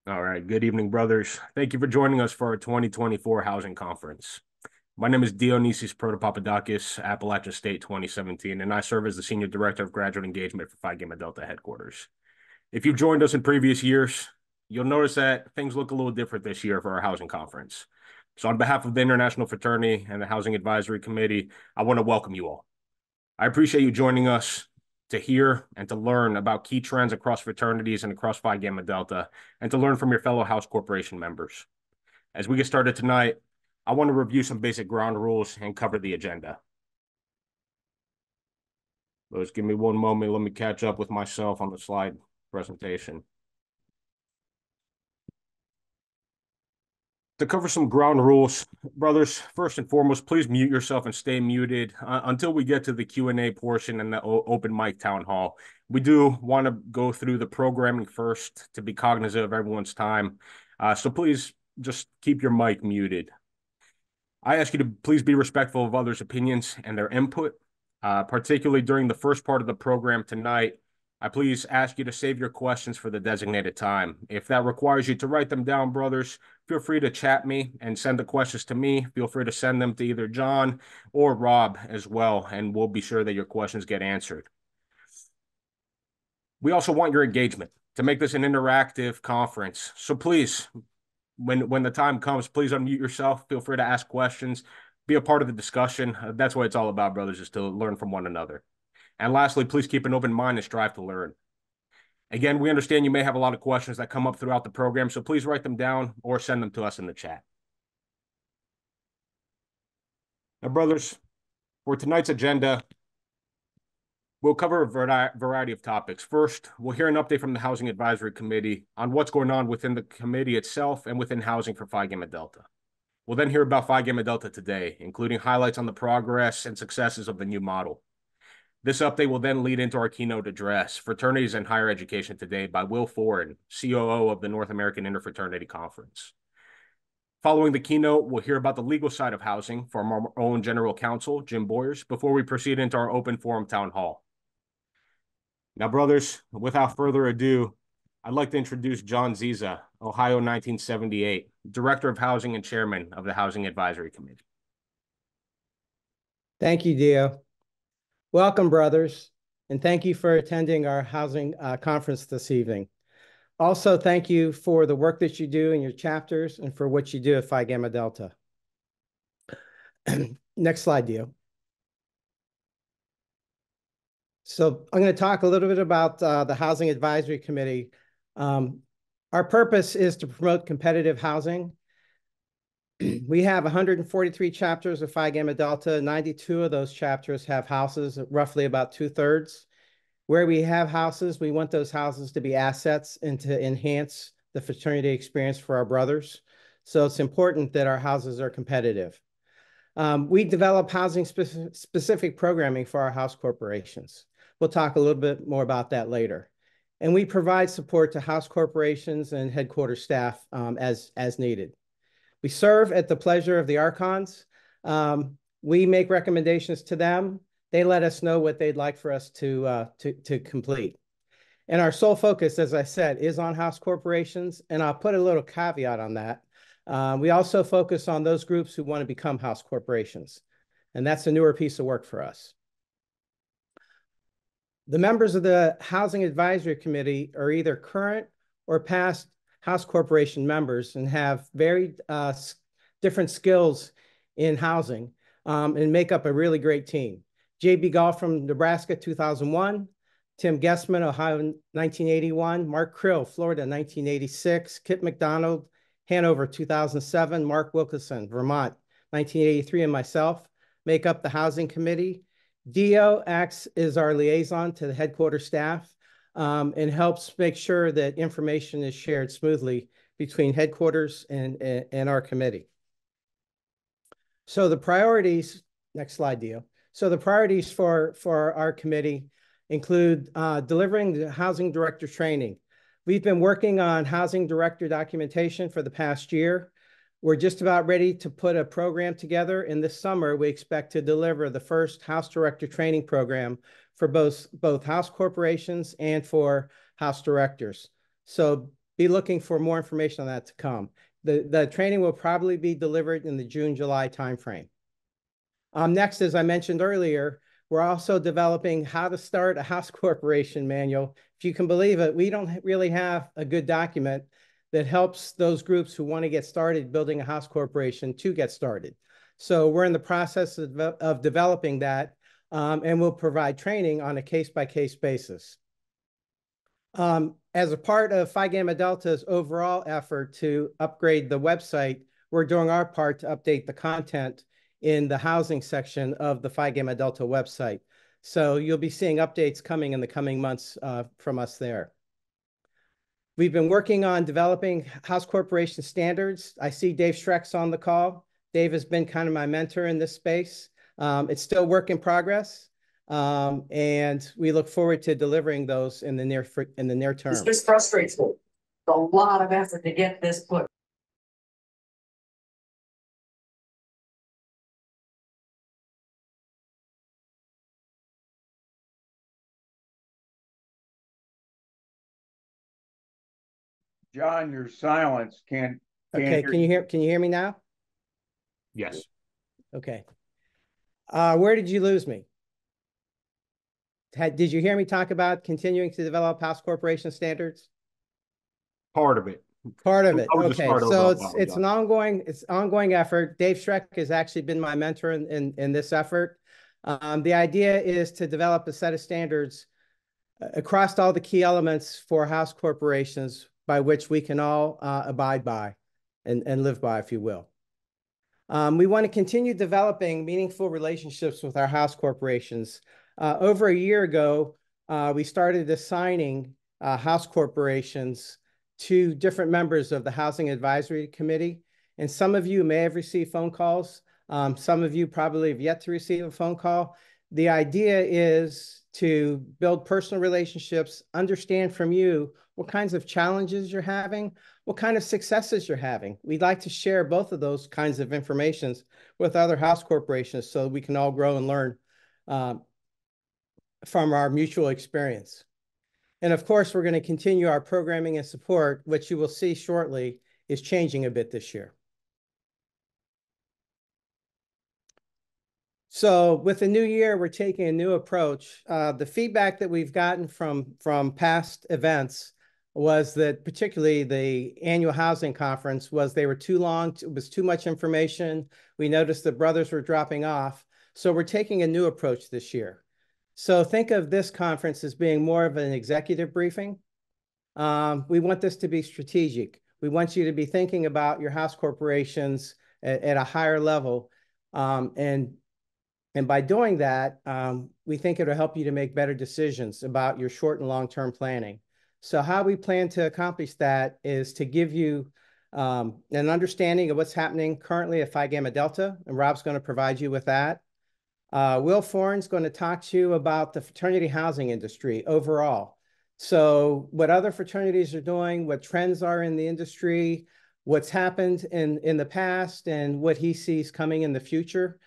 All right. Good evening, brothers. Thank you for joining us for our 2024 Housing Conference. My name is Dionysius Protopapadakis, Appalachian State 2017, and I serve as the Senior Director of Graduate Engagement for Phi Gamma Delta headquarters. If you've joined us in previous years, you'll notice that things look a little different this year for our housing conference. So on behalf of the International Fraternity and the Housing Advisory Committee, I want to welcome you all. I appreciate you joining us to hear and to learn about key trends across fraternities and across Phi Gamma Delta, and to learn from your fellow House Corporation members. As we get started tonight, I want to review some basic ground rules and cover the agenda. Just give me one moment. Let me catch up with myself on the slide presentation. To cover some ground rules, brothers, first and foremost, please mute yourself and stay muted until we get to the Q&A portion and the open mic town hall. We do want to go through the programming first to be cognizant of everyone's time. So please just keep your mic muted. I ask you to please be respectful of others' opinions and their input, particularly during the first part of the program tonight. I please ask you to save your questions for the designated time. If that requires you to write them down, brothers, feel free to chat me and send the questions to me. Feel free to send them to either John or Rob as well, and we'll be sure that your questions get answered. We also want your engagement to make this an interactive conference. So please, when the time comes, please unmute yourself. Feel free to ask questions. Be a part of the discussion. That's what it's all about, brothers, is to learn from one another. And lastly, please keep an open mind and strive to learn. Again, we understand you may have a lot of questions that come up throughout the program, so please write them down or send them to us in the chat. Now, brothers, for tonight's agenda, we'll cover a variety of topics. First, we'll hear an update from the Housing Advisory Committee on what's going on within the committee itself and within housing for Phi Gamma Delta. We'll then hear about Phi Gamma Delta today, including highlights on the progress and successes of the new model. This update will then lead into our keynote address, Fraternities and Higher Education Today, by Will Ford, COO of the North American Interfraternity Conference. Following the keynote, we'll hear about the legal side of housing from our own General Counsel, Jim Boyers, before we proceed into our open forum town hall. Now, brothers, without further ado, I'd like to introduce John Ziza, Ohio 1978, Director of Housing and Chairman of the Housing Advisory Committee. Thank you, Dio. Welcome, brothers, and thank you for attending our housing conference this evening. Also, thank you for the work that you do in your chapters and for what you do at Phi Gamma Delta. Next slide, Dio. So I'm going to talk a little bit about the Housing Advisory Committee. Our purpose is to promote competitive housing. We have 143 chapters of Phi Gamma Delta. 92 of those chapters have houses, roughly about 2/3. Where we have houses, we want those houses to be assets and to enhance the fraternity experience for our brothers. So it's important that our houses are competitive. We develop housing specific programming for our house corporations. We'll talk a little bit more about that later. And we provide support to house corporations and headquarters staff as needed. We serve at the pleasure of the archons. We make recommendations to them. They let us know what they'd like for us to complete. And our sole focus, as I said, is on house corporations. And I'll put a little caveat on that. We also focus on those groups who want to become house corporations. And that's a newer piece of work for us. The members of the Housing Advisory Committee are either current or past house corporation members and have very different skills in housing and make up a really great team. J.B. Gall from Nebraska, 2001. Tim Guessman, Ohio, 1981. Mark Krill, Florida, 1986. Kit McDonald, Hanover, 2007. Mark Wilkinson, Vermont, 1983, and myself make up the Housing Committee. Dio acts as our liaison to the headquarters staff and helps make sure that information is shared smoothly between headquarters and our committee. So the priorities, next slide, Dio. So the priorities for our committee include delivering the housing director training. We've been working on housing director documentation for the past year. We're just about ready to put a program together. And this summer, we expect to deliver the first house director training program for both house corporations and for house directors. So be looking for more information on that to come. The training will probably be delivered in the June-July timeframe. Next, as I mentioned earlier, we're also developing how to start a house corporation manual. If you can believe it, we don't really have a good document that helps those groups who want to get started building a house corporation to get started. So we're in the process of developing that, and we'll provide training on a case-by-case basis. As a part of Phi Gamma Delta's overall effort to upgrade the website, we're doing our part to update the content in the housing section of the Phi Gamma Delta website. So you'll be seeing updates coming in the coming months from us there. We've been working on developing house corporation standards. I see Dave Schreck's on the call. Dave has been kind of my mentor in this space. It's still work in progress, and we look forward to delivering those in the near term. This frustrates me. It's a lot of effort to get this put. John, your silence can't Okay, can you hear me now? Yes. Okay. Where did you lose me? Did you hear me talk about continuing to develop house corporation standards? Part of it. Part of it. I would just Okay, start so over it's an ongoing effort. Dave Schreck has actually been my mentor in this effort. The idea is to develop a set of standards across all the key elements for house corporations by which we can all abide by and live by, if you will. We want to continue developing meaningful relationships with our house corporations. Over a year ago, we started assigning house corporations to different members of the Housing Advisory Committee. And some of you may have received phone calls. Some of you probably have yet to receive a phone call. The idea is to build personal relationships, understand from you what kinds of challenges you're having, what kind of successes you're having. We'd like to share both of those kinds of information with other house corporations so we can all grow and learn from our mutual experience. And of course, we're going to continue our programming and support, which you will see shortly is changing a bit this year. So with the new year, we're taking a new approach. The feedback that we've gotten from past events was that particularly the annual housing conference was they were too long, it was too much information. We noticed the brothers were dropping off. So we're taking a new approach this year. So think of this conference as being more of an executive briefing. We want this to be strategic. We want you to be thinking about your house corporations at a higher level. And by doing that, we think it'll help you to make better decisions about your short and long-term planning. So how we plan to accomplish that is to give you an understanding of what's happening currently at Phi Gamma Delta, and Rob's going to provide you with that. Will Foran's going to talk to you about the fraternity housing industry overall. So what other fraternities are doing, what trends are in the industry, what's happened in the past, and what he sees coming in the future.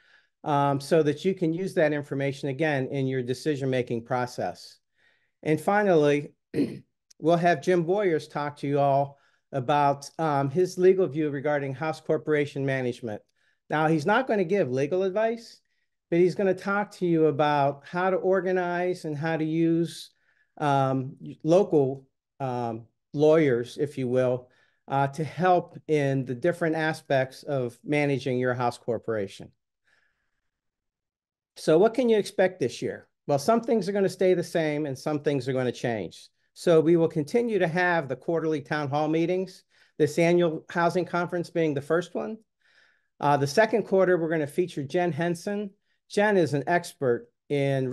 So that you can use that information again in your decision-making process. And finally, we'll have Jim Boyers talk to you all about his legal view regarding house corporation management. Now, he's not going to give legal advice, but he's going to talk to you about how to organize and how to use local lawyers, if you will, to help in the different aspects of managing your house corporation. So what can you expect this year? Well, some things are going to stay the same and some things are going to change. So we will continue to have the quarterly town hall meetings, this annual housing conference being the first one. The second quarter, we're going to feature Jen Henson. Jen is an expert in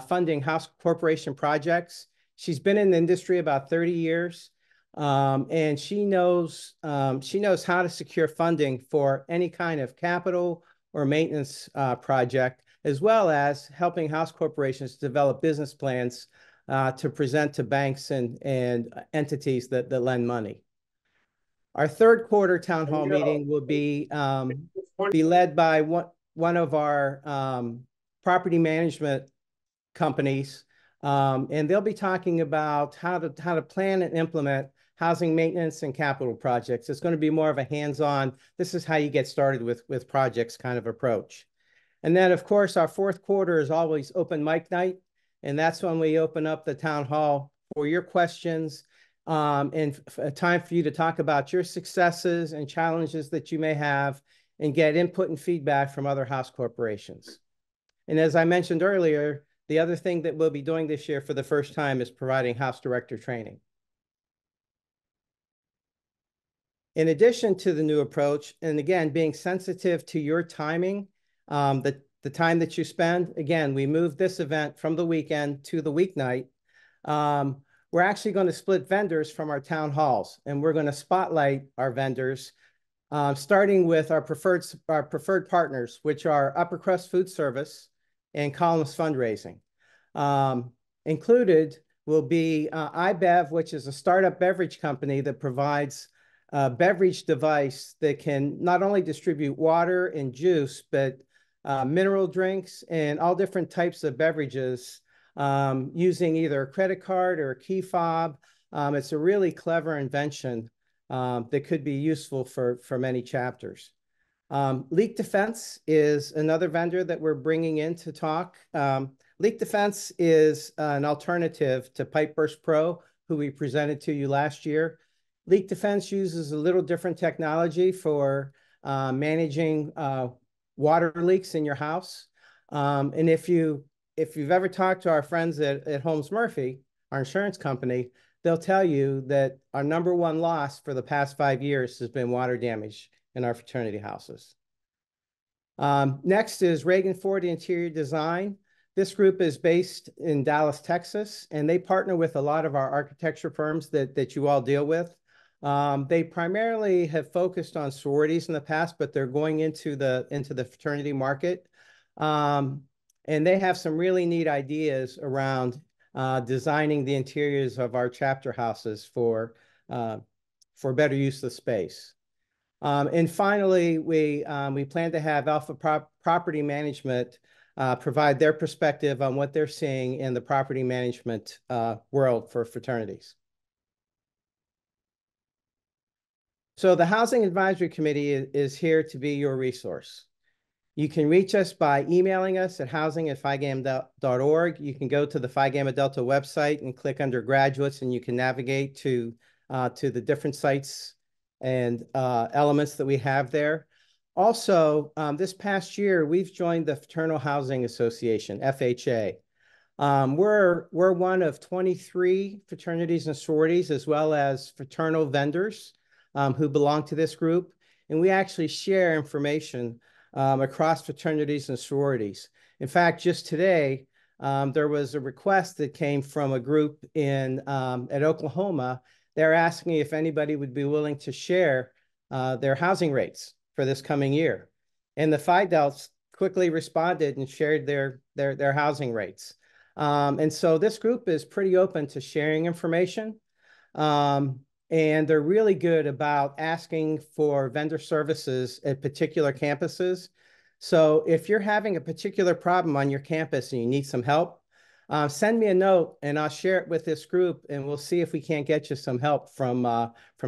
funding house corporation projects. She's been in the industry about 30 years, and she knows how to secure funding for any kind of capital or maintenance project, as well as helping house corporations develop business plans to present to banks and entities that lend money. Our third quarter town hall meeting will be led by one of our property management companies, and they'll be talking about how to plan and implement housing maintenance and capital projects. It's going to be more of a hands-on, this is how you get started with projects kind of approach. And then, of course, our fourth quarter is always open mic night. And that's when we open up the town hall for your questions and a time for you to talk about your successes and challenges that you may have and get input and feedback from other house corporations. And as I mentioned earlier, the other thing that we'll be doing this year for the first time is providing house director training. In addition to the new approach, and again, being sensitive to your timing, the time that you spend, again, we moved this event from the weekend to the weeknight. We're actually going to split vendors from our town halls, and we're going to spotlight our vendors, starting with our preferred partners, which are Upper Crust Food Service and Columns Fundraising. Included will be iBev, which is a startup beverage company that provides a beverage device that can not only distribute water and juice, but mineral drinks and all different types of beverages using either a credit card or a key fob. It's a really clever invention that could be useful for many chapters. Leak Defense is another vendor that we're bringing in to talk. Leak Defense is an alternative to Pipe Burst Pro, who we presented to you last year. Leak Defense uses a little different technology for managing water leaks in your house. And if you've ever talked to our friends at Holmes Murphy, our insurance company, they'll tell you that our #1 loss for the past 5 years has been water damage in our fraternity houses. Next is Reagan Ford Interior Design. This group is based in Dallas, Texas, and they partner with a lot of our architecture firms that you all deal with. They primarily have focused on sororities in the past, but they're going into the fraternity market. And they have some really neat ideas around designing the interiors of our chapter houses for better use of space. And finally, we plan to have Alpha Property Management provide their perspective on what they're seeing in the property management world for fraternities. So the Housing Advisory Committee is here to be your resource. You can reach us by emailing us at housing@phigamma.org. You can go to the Phi Gamma Delta website and click under graduates, and you can navigate to the different sites and elements that we have there. Also, this past year, we've joined the Fraternal Housing Association, FHA. We're one of 23 fraternities and sororities, as well as fraternal vendors who belong to this group. And we actually share information across fraternities and sororities. In fact, just today, there was a request that came from a group at Oklahoma. They're asking if anybody would be willing to share their housing rates for this coming year. And the Phi Delts quickly responded and shared their housing rates. And so this group is pretty open to sharing information. And they're really good about asking for vendor services at particular campuses. So if you're having a particular problem on your campus and you need some help, send me a note and I'll share it with this group, and we'll see if we can't get you some help from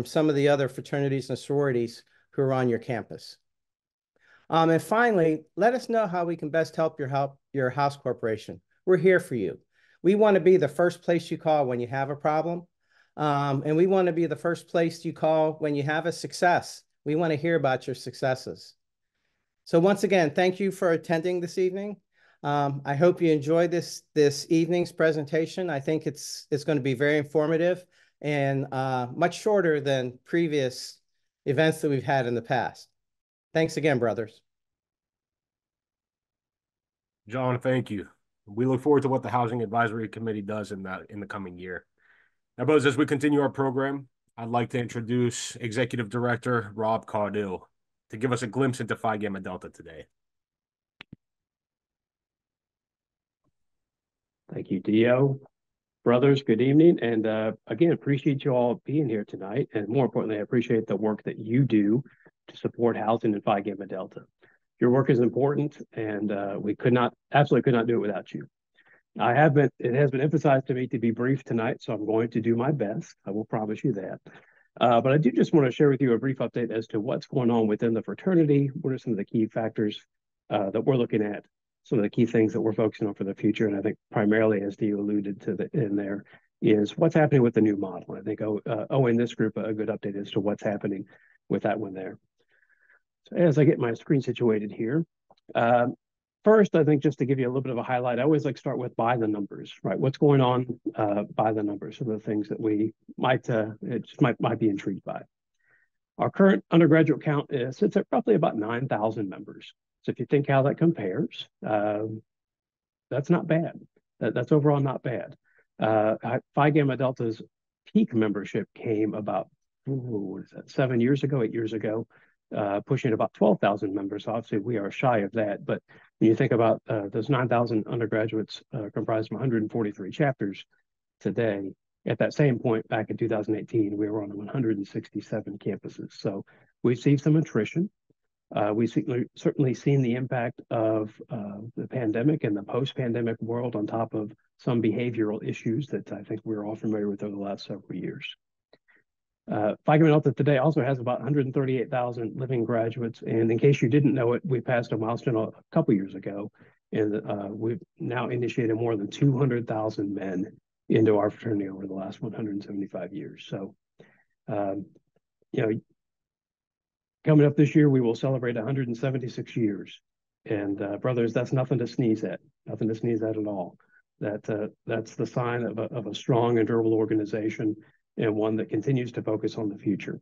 some of the other fraternities and sororities who are on your campus. And finally, let us know how we can best help your house corporation. We're here for you. We want to be the first place you call when you have a problem. And we want to be the first place you call when you have a success. We want to hear about your successes. So once again, thank you for attending this evening. I hope you enjoyed this evening's presentation. I think it's going to be very informative and much shorter than previous events that we've had in the past. Thanks again, brothers. John, thank you. We look forward to what the Housing Advisory Committee does in the coming year. Now, brothers, as we continue our program, I'd like to introduce Executive Director Rob Caudill to give us a glimpse into Phi Gamma Delta today. Thank you, Dio. Brothers, good evening. And again, appreciate you all being here tonight. And more importantly, I appreciate the work that you do to support housing in Phi Gamma Delta. Your work is important, and we absolutely could not do it without you. It has been emphasized to me to be brief tonight, so I'm going to do my best. I will promise you that. But I do just want to share with you a brief update as to what's going on within the fraternity. What are some of the key factors that we're looking at, some of the key things that we're focusing on for the future. And I think primarily, as Dee alluded to in there, is what's happening with the new model. I think in this group, a good update as to what's happening with that one there. So as I get my screen situated here, first, I think just to give you a little bit of a highlight, I always like to start with by the numbers, right? What's going on by the numbers, some of the things that we might be intrigued by. Our current undergraduate count sits at roughly about 9,000 members. So if you think how that compares, that's not bad. That's overall not bad. Phi Gamma Delta's peak membership came about, what is that, 8 years ago, pushing about 12,000 members. Obviously, we are shy of that. But when you think about those 9,000 undergraduates comprised of 143 chapters today, at that same point back in 2018, we were on 167 campuses. So we've seen some attrition. We've certainly seen the impact of the pandemic and the post-pandemic world on top of some behavioral issues that I think we're all familiar with over the last several years. Phi Gamma Delta today also has about 138,000 living graduates. And in case you didn't know it, we passed a milestone a couple years ago, and we've now initiated more than 200,000 men into our fraternity over the last 175 years. So, coming up this year, we will celebrate 176 years. And brothers, that's nothing to sneeze at, at all. That's the sign of a strong and durable organization, and one that continues to focus on the future.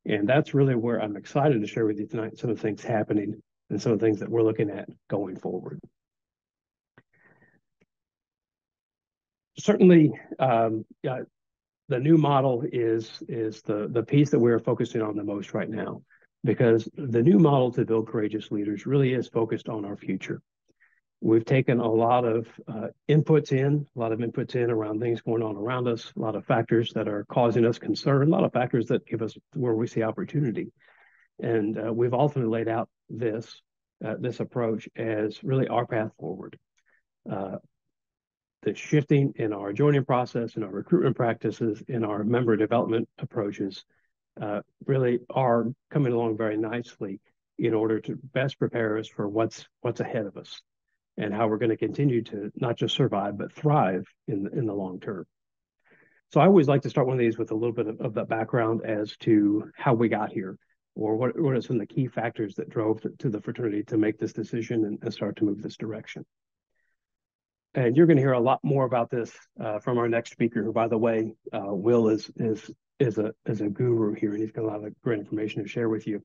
And that's really where I'm excited to share with you tonight some of the things happening and some of the things that we're looking at going forward. Certainly, the new model is the piece that we're focusing on the most right now, because the new model to build courageous leaders really is focused on our future. We've taken a lot of inputs in around things going on around us, a lot of factors that are causing us concern, a lot of factors that give us where we see opportunity. And we've ultimately laid out this approach as really our path forward. The shifting in our joining process, in our recruitment practices, in our member development approaches really are coming along very nicely in order to best prepare us for what's ahead of us, and how we're going to continue to not just survive, but thrive in the long term. So I always like to start one of these with a little bit of the background as to how we got here, or what are some of the key factors that drove to the fraternity to make this decision and start to move this direction. And you're going to hear a lot more about this from our next speaker, who, by the way, Will is a guru here, and he's got a lot of great information to share with you.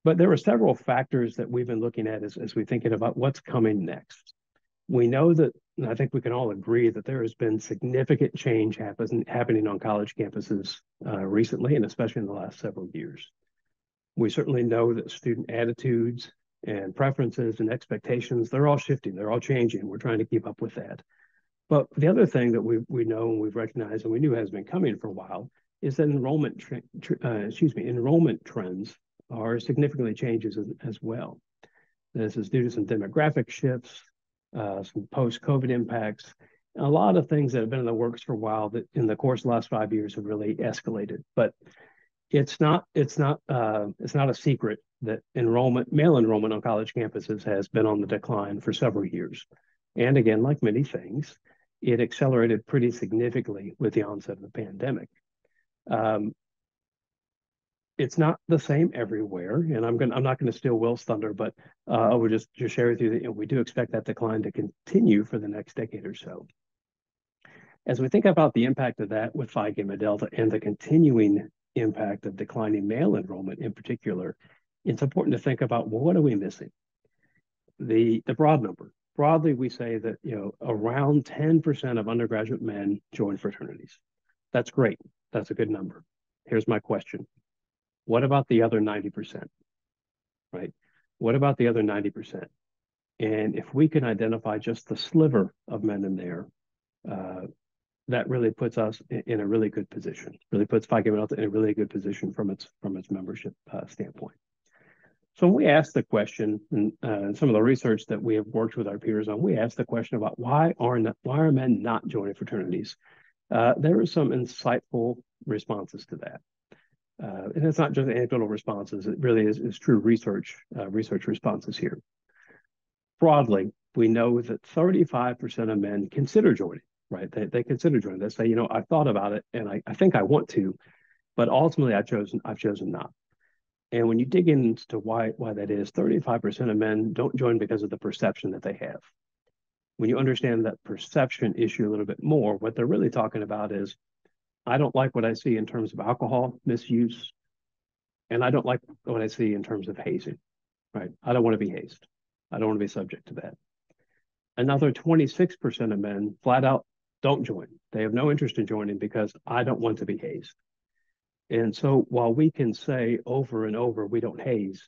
But there are several factors that we've been looking at as we're thinking about what's coming next. We know that, and I think we can all agree, that there has been significant change happening on college campuses recently, and especially in the last several years. We certainly know that student attitudes and preferences and expectations, they're all shifting, they're all changing. We're trying to keep up with that. But the other thing that we know and we've recognized and we knew has been coming for a while is that enrollment trends are significantly changes as well. This is due to some demographic shifts, some post-COVID impacts, and a lot of things that have been in the works for a while that in the course of the last 5 years have really escalated. But it's not a secret that male enrollment on college campuses has been on the decline for several years. And again, like many things, it accelerated pretty significantly with the onset of the pandemic. It's not the same everywhere, and I'm not going to steal Will's thunder, but I would just share with you that we do expect that decline to continue for the next decade or so. As we think about the impact of that with Phi Gamma Delta and the continuing impact of declining male enrollment in particular, it's important to think about, well, what are we missing? The broad number. Broadly, we say that around 10% of undergraduate men join fraternities. That's great. That's a good number. Here's my question. What about the other 90%, right? What about the other 90%? And if we can identify just the sliver of men in there, that really puts us in a really good position, really puts Phi Gamma Delta in a really good position from its membership standpoint. So when we ask the question, and some of the research that we have worked with our peers on, we ask the question about why are men not joining fraternities? There are some insightful responses to that. And it's not just anecdotal responses, it really is true research responses here. Broadly, we know that 35% of men consider joining, right? They consider joining. They say, I've thought about it and I think I want to, but ultimately I've chosen not. And when you dig into why that is, 35% of men don't join because of the perception that they have. When you understand that perception issue a little bit more, what they're really talking about is, I don't like what I see in terms of alcohol misuse, and I don't like what I see in terms of hazing, right? I don't want to be hazed. I don't want to be subject to that. Another 26% of men flat out don't join. They have no interest in joining because I don't want to be hazed. And so while we can say over and over, we don't haze,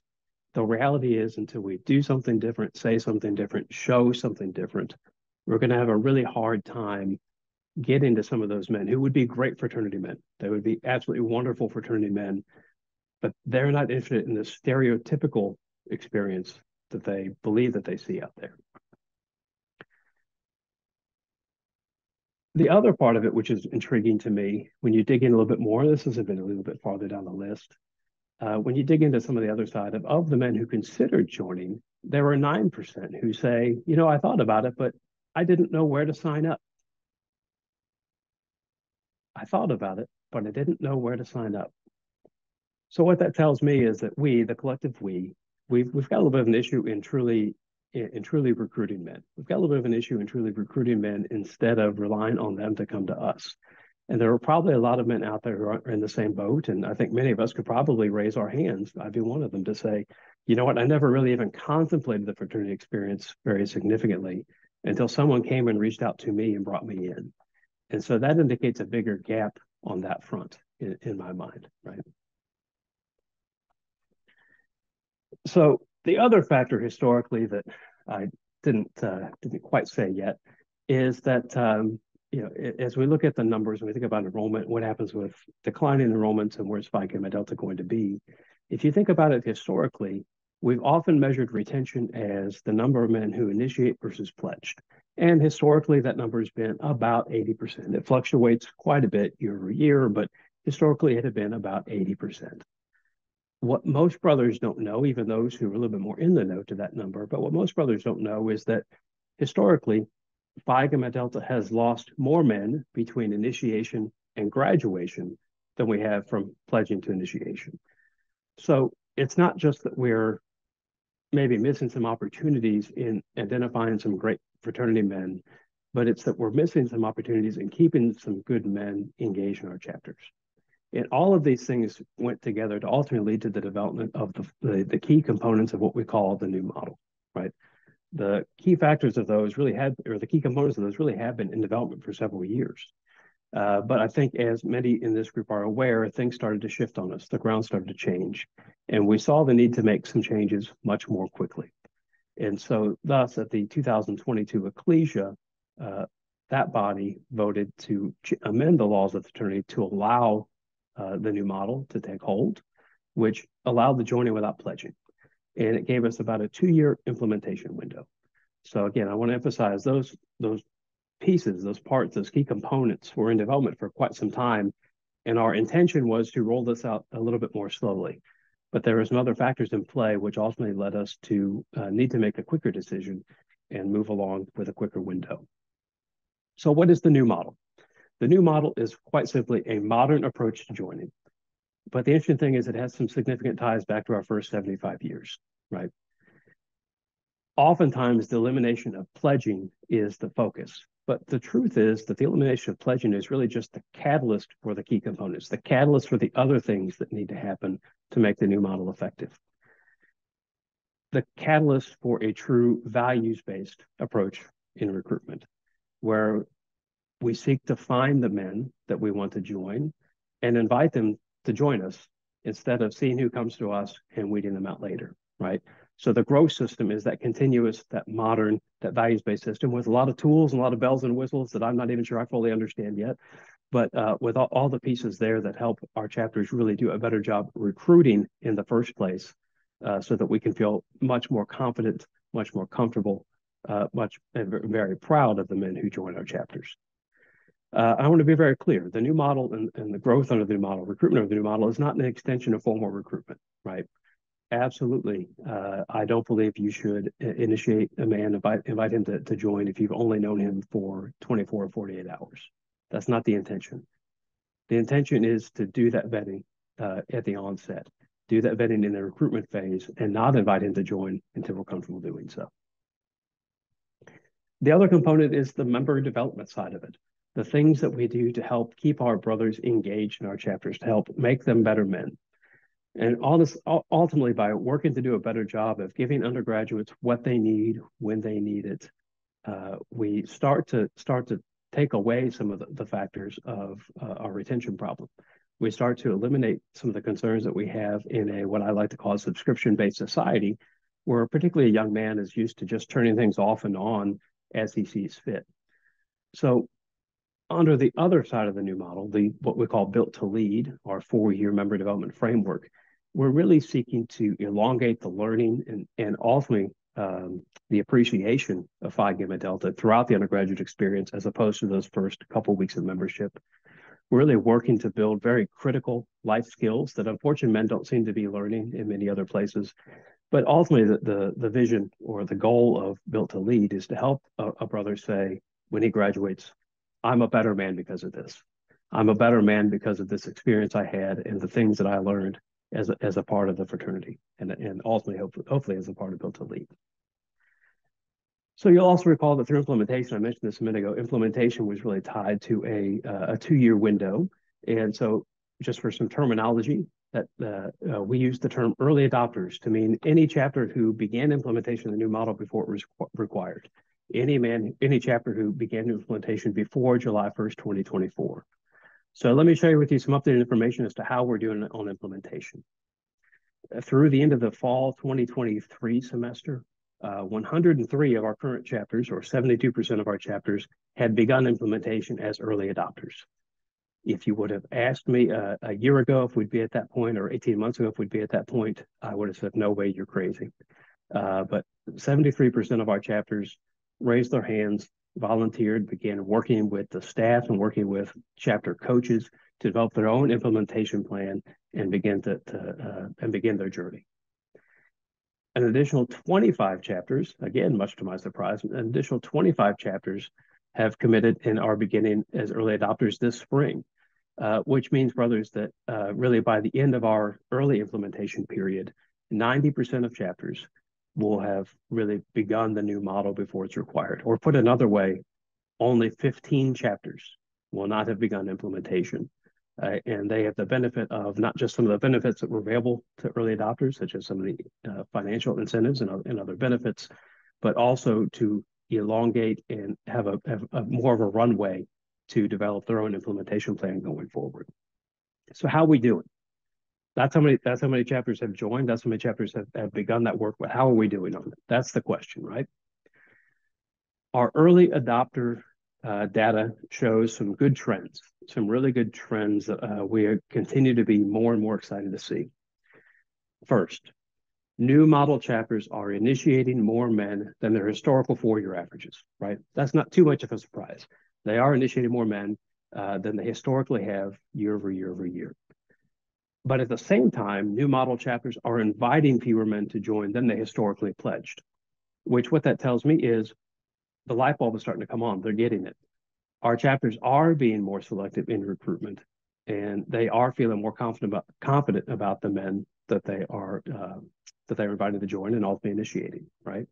the reality is until we do something different, say something different, show something different, we're going to have a really hard time getting to some of those men who would be great fraternity men. They would be absolutely wonderful fraternity men, but they're not interested in the stereotypical experience that they believe that they see out there. The other part of it, which is intriguing to me, when you dig in a little bit more, this has been a little bit farther down the list. When you dig into some of the other side of the men who considered joining, there were 9% who say, I thought about it, but I didn't know where to sign up. I thought about it, but I didn't know where to sign up. So what that tells me is that we, the collective we've got a little bit of an issue in truly recruiting men. We've got a little bit of an issue in truly recruiting men instead of relying on them to come to us. And there are probably a lot of men out there who are in the same boat. And I think many of us could probably raise our hands. I'd be one of them to say, you know what, I never really even contemplated the fraternity experience very significantly until someone came and reached out to me and brought me in. And so that indicates a bigger gap on that front in my mind, right? So the other factor historically that I didn't quite say yet is that as we look at the numbers and we think about enrollment, what happens with declining enrollments and where's Phi Gamma Delta going to be? If you think about it historically, we've often measured retention as the number of men who initiate versus pledged. And historically, that number has been about 80%. It fluctuates quite a bit year over year, but historically it had been about 80%. What most brothers don't know, even those who are a little bit more in the know to that number, but what most brothers don't know is that historically, Phi Gamma Delta has lost more men between initiation and graduation than we have from pledging to initiation. So it's not just that we're maybe missing some opportunities in identifying some great fraternity men, but it's that we're missing some opportunities in keeping some good men engaged in our chapters. And all of these things went together to ultimately lead to the development of the key components of what we call the new model, right? The key factors of those really the key components of those really have been in development for several years. But I think as many in this group are aware, things started to shift on us. The ground started to change. And we saw the need to make some changes much more quickly. And so thus at the 2022 Ecclesia, that body voted to amend the laws of the fraternity to allow the new model to take hold, which allowed the joining without pledging. And it gave us about a 2-year implementation window. So again, I want to emphasize those pieces, those parts, those key components were in development for quite some time. And our intention was to roll this out a little bit more slowly. But there were some other factors in play, which ultimately led us to need to make a quicker decision and move along with a quicker window. So what is the new model? The new model is quite simply a modern approach to joining. But the interesting thing is it has some significant ties back to our first 75 years, right? Oftentimes, the elimination of pledging is the focus. But the truth is that the elimination of pledging is really just the catalyst for the key components, the catalyst for the other things that need to happen to make the new model effective. The catalyst for a true values-based approach in recruitment, where we seek to find the men that we want to join and invite them to join us instead of seeing who comes to us and weeding them out later, right? So the growth system is that continuous, that modern, that values-based system with a lot of tools and a lot of bells and whistles that I'm not even sure I fully understand yet, but with all the pieces there that help our chapters really do a better job recruiting in the first place, so that we can feel much more confident, much more comfortable, very proud of the men who join our chapters. I want to be very clear. The new model and the growth under the new model, recruitment of the new model is not an extension of formal recruitment, right? Absolutely. I don't believe you should initiate a man, invite him to join if you've only known him for 24 or 48 hours. That's not the intention. The intention is to do that vetting at the onset, do that vetting in the recruitment phase, and not invite him to join until we're comfortable doing so. The other component is the member development side of it. The things that we do to help keep our brothers engaged in our chapters, to help make them better men. And all this ultimately by working to do a better job of giving undergraduates what they need when they need it, we start to take away some of the factors of our retention problem. We start to eliminate some of the concerns that we have in what I like to call a subscription-based society, where particularly a young man is used to just turning things off and on as he sees fit. So under the other side of the new model, what we call Built to Lead, our 4-year member development framework, we're really seeking to elongate the learning and ultimately the appreciation of Phi Gamma Delta throughout the undergraduate experience, as opposed to those first couple of weeks of membership. We're really working to build very critical life skills that unfortunately men don't seem to be learning in many other places. But ultimately, the vision or the goal of Built to Lead is to help a brother say, when he graduates, I'm a better man because of this. I'm a better man because of this experience I had and the things that I learned as a part of the fraternity, and ultimately, hopefully as a part of Built to Lead. So you'll also recall that through implementation, I mentioned this a minute ago, implementation was really tied to a 2-year window. And so just for some terminology, that we use the term early adopters to mean any chapter who began implementation of the new model before it was required. Any chapter who began implementation before July 1st, 2024. So let me share with you some updated information as to how we're doing on implementation. Through the end of the fall 2023 semester, 103 of our current chapters, or 72% of our chapters, had begun implementation as early adopters. If you would have asked me a year ago if we'd be at that point, or 18 months ago if we'd be at that point, I would have said, no way, you're crazy. But 73% of our chapters raised their hands, volunteered, began working with the staff and working with chapter coaches to develop their own implementation plan and begin their journey. An additional 25 chapters, again, much to my surprise, an additional 25 chapters have committed and are beginning as early adopters this spring, which means, brothers, that really by the end of our early implementation period, 90% of chapters will have really begun the new model before it's required. Or put another way, only 15 chapters will not have begun implementation. And they have the benefit of not just some of the benefits that were available to early adopters, such as some of the financial incentives and other benefits, but also to elongate and have a more of a runway to develop their own implementation plan going forward. So how are we doing? That's how many chapters have joined. That's how many chapters have begun that work. But how are we doing on it? That's the question, right? Our early adopter data shows some good trends, some really good trends that we continue to be more and more excited to see. First, new model chapters are initiating more men than their historical 4-year averages, right? That's not too much of a surprise. They are initiating more men than they historically have year over year over year. But at the same time, new model chapters are inviting fewer men to join than they historically pledged, which what that tells me is the light bulb is starting to come on. They're getting it. Our chapters are being more selective in recruitment, and they are feeling more confident about the men that they are inviting to join and ultimately initiating, right?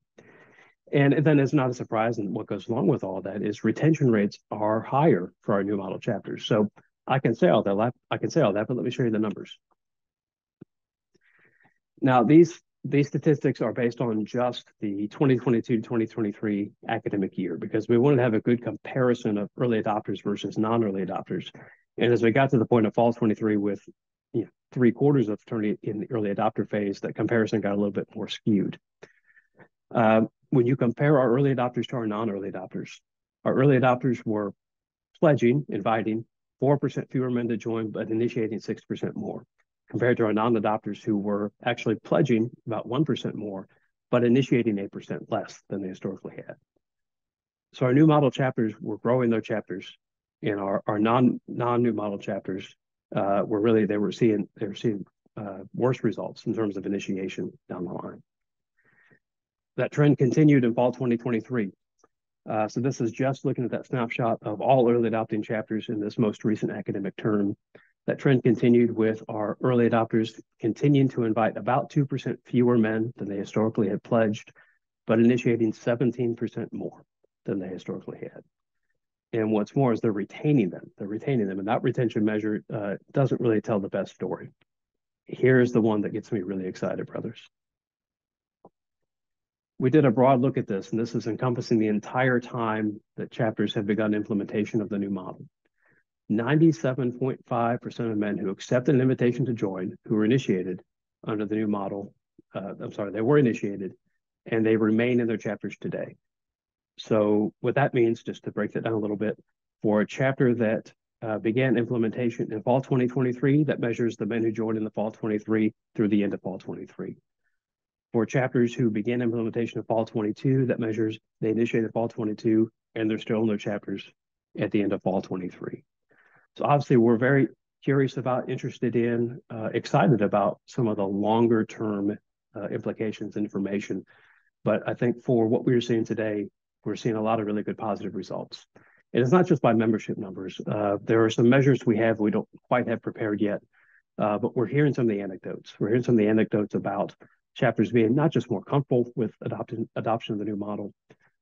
And then it's not a surprise, and what goes along with all that is retention rates are higher for our new model chapters. So I can say all that, but let me show you the numbers. Now, these statistics are based on just the 2022 to 2023 academic year, because we wanted to have a good comparison of early adopters versus non-early adopters. And as we got to the point of fall 23 with 3/4 of fraternity in the early adopter phase, that comparison got a little bit more skewed. When you compare our early adopters to our non-early adopters, our early adopters were pledging, inviting 4% fewer men to join, but initiating 6% more. compared to our non-adopters who were actually pledging about 1% more, but initiating 8% less than they historically had. So our new model chapters were growing their chapters, and our non-new model chapters they were seeing worse results in terms of initiation down the line. That trend continued in fall 2023. So this is just looking at that snapshot of all early adopting chapters in this most recent academic term. That trend continued with our early adopters continuing to invite about 2% fewer men than they historically had pledged, but initiating 17% more than they historically had. And what's more is they're retaining them. And that retention measure doesn't really tell the best story. Here's the one that gets me really excited, brothers. We did a broad look at this, and this is encompassing the entire time that chapters have begun implementation of the new model. 97.5% of men who accepted an invitation to join, who were initiated under the new model, they were initiated, and they remain in their chapters today. So what that means, just to break that down a little bit, for a chapter that began implementation in fall 2023, that measures the men who joined in the fall 23 through the end of fall 23. For chapters who began implementation of fall 22, that measures they initiated fall 22 and they're still in their chapters at the end of fall 23. So obviously we're very curious about, interested in, excited about some of the longer term implications, information. But I think for what we're seeing today, we're seeing a lot of really good positive results. And it's not just by membership numbers. There are some measures we don't quite have prepared yet, but we're hearing some of the anecdotes. We're hearing some of the anecdotes about chapters being not just more comfortable with adoption of the new model,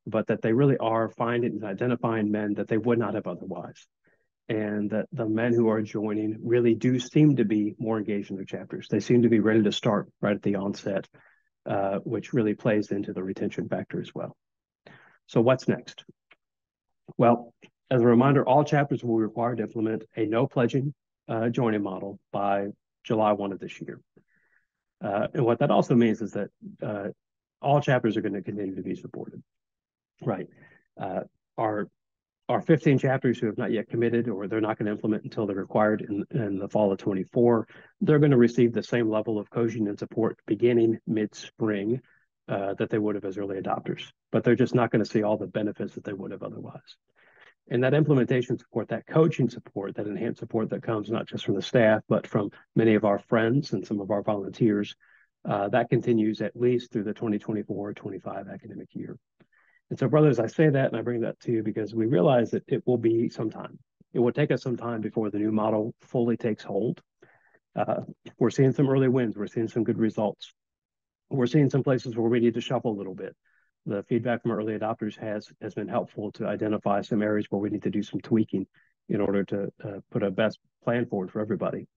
but that they really are finding and identifying men that they would not have otherwise. And that the men who are joining really do seem to be more engaged in their chapters. They seem to be ready to start right at the onset, which really plays into the retention factor as well. So what's next? Well, as a reminder, all chapters will be required to implement a no pledging joining model by July 1 of this year. And what that also means is that all chapters are going to continue to be supported, right? Our 15 chapters who have not yet committed, or they're not going to implement until they're required in the fall of 24, they're going to receive the same level of coaching and support beginning mid-spring that they would have as early adopters, but they're just not going to see all the benefits that they would have otherwise. And that implementation support, that coaching support, that enhanced support that comes not just from the staff, but from many of our friends and some of our volunteers, that continues at least through the 2024-25 academic year. And so, brothers, I say that and I bring that to you because we realize that it will be some time. It will take us some time before the new model fully takes hold. We're seeing some early wins. We're seeing some good results. We're seeing some places where we need to shuffle a little bit. The feedback from early adopters has been helpful to identify some areas where we need to do some tweaking in order to put a best plan forward for everybody.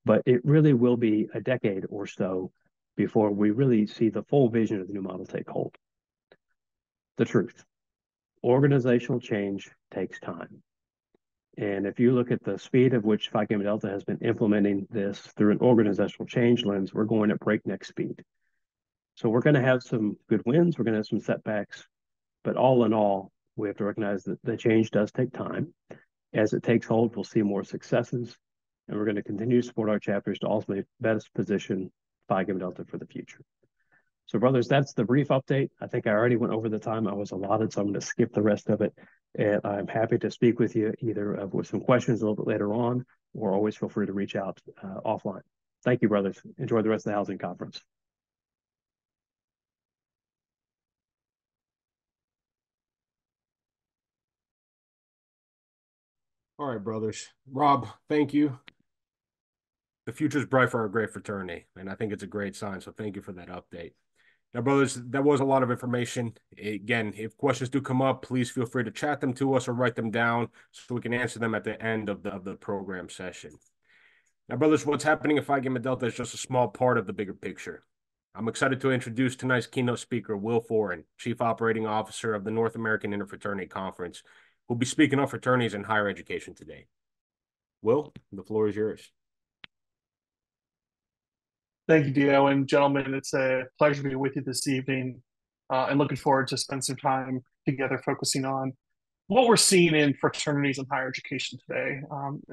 But it really will be a decade or so before we really see the full vision of the new model take hold. The truth, organizational change takes time. And if you look at the speed of which Phi Gamma Delta has been implementing this through an organizational change lens, we're going at breakneck speed. So we're going to have some good wins, we're going to have some setbacks, but all in all, we have to recognize that the change does take time. As it takes hold, we'll see more successes, and we're going to continue to support our chapters to ultimately best position Phi Gamma Delta for the future. So brothers, that's the brief update. I think I already went over the time I was allotted, so I'm going to skip the rest of it. And I'm happy to speak with you either with some questions a little bit later on, or always feel free to reach out offline. Thank you, brothers. Enjoy the rest of the housing conference. All right, brothers. Rob, thank you. The future's bright for our great fraternity, and I think it's a great sign, so thank you for that update. Now, brothers, that was a lot of information. Again, if questions do come up, please feel free to chat them to us or write them down so we can answer them at the end of the program session. Now, brothers, what's happening at Phi Gamma Delta is just a small part of the bigger picture. I'm excited to introduce tonight's keynote speaker, Will Foran, Chief Operating Officer of the North American Interfraternity Conference, who'll be speaking on fraternities and higher education today. Will, the floor is yours. Thank you, Dio, and gentlemen, it's a pleasure to be with you this evening, and looking forward to spend some time together focusing on what we're seeing in fraternities and higher education today.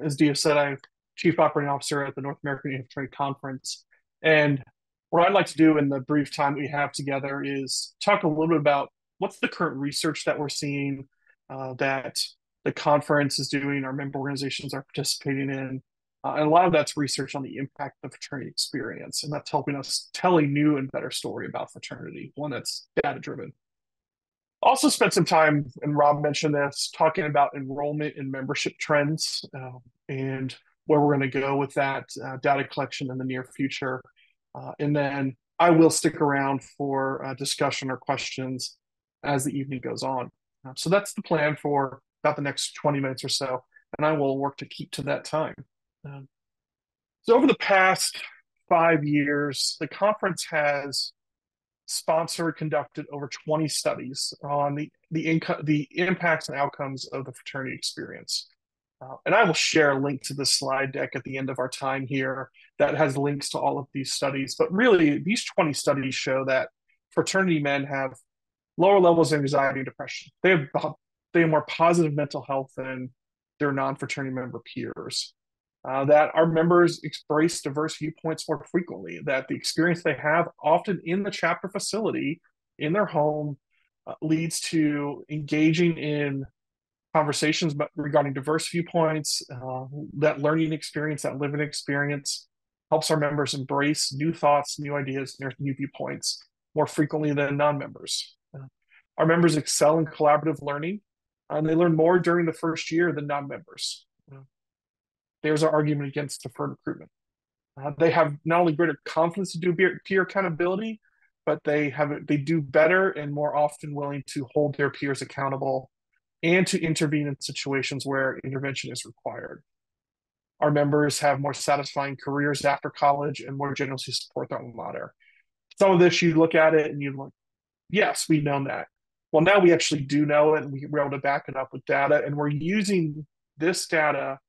As Dio said, I've Chief Operating Officer at the North American Infantry Conference. And what I'd like to do in the brief time we have together is talk a little bit about what's the current research that we're seeing, that the conference is doing, our member organizations are participating in. And a lot of that's research on the impact of the fraternity experience. And that's helping us tell a new and better story about fraternity, one that's data driven. Also spent some time, and Rob mentioned this, talking about enrollment and membership trends, and where we're going to go with that data collection in the near future. And then I will stick around for discussion or questions as the evening goes on. So that's the plan for about the next 20 minutes or so, and I will work to keep to that time. So over the past 5 years, the conference has sponsored, conducted over 20 studies on the impacts and outcomes of the fraternity experience. And I will share a link to this slide deck at the end of our time here that has links to all of these studies. But really, these 20 studies show that fraternity men have lower levels of anxiety and depression. They have more positive mental health than their non-fraternity member peers. That our members embrace diverse viewpoints more frequently, that the experience they have often in the chapter facility, in their home, leads to engaging in conversations regarding diverse viewpoints, that learning experience, that living experience helps our members embrace new thoughts, new ideas, new viewpoints more frequently than non-members. Our members excel in collaborative learning, and they learn more during the first year than non-members. There's our argument against deferred recruitment. They have not only greater confidence to do peer accountability, but they do better and more often willing to hold their peers accountable and to intervene in situations where intervention is required. Our members have more satisfying careers after college and more generously support their alma mater. Some of this, you look at it and you're like, yes, we know that. Well, now we actually do know it, and we're able to back it up with data, and we're using this data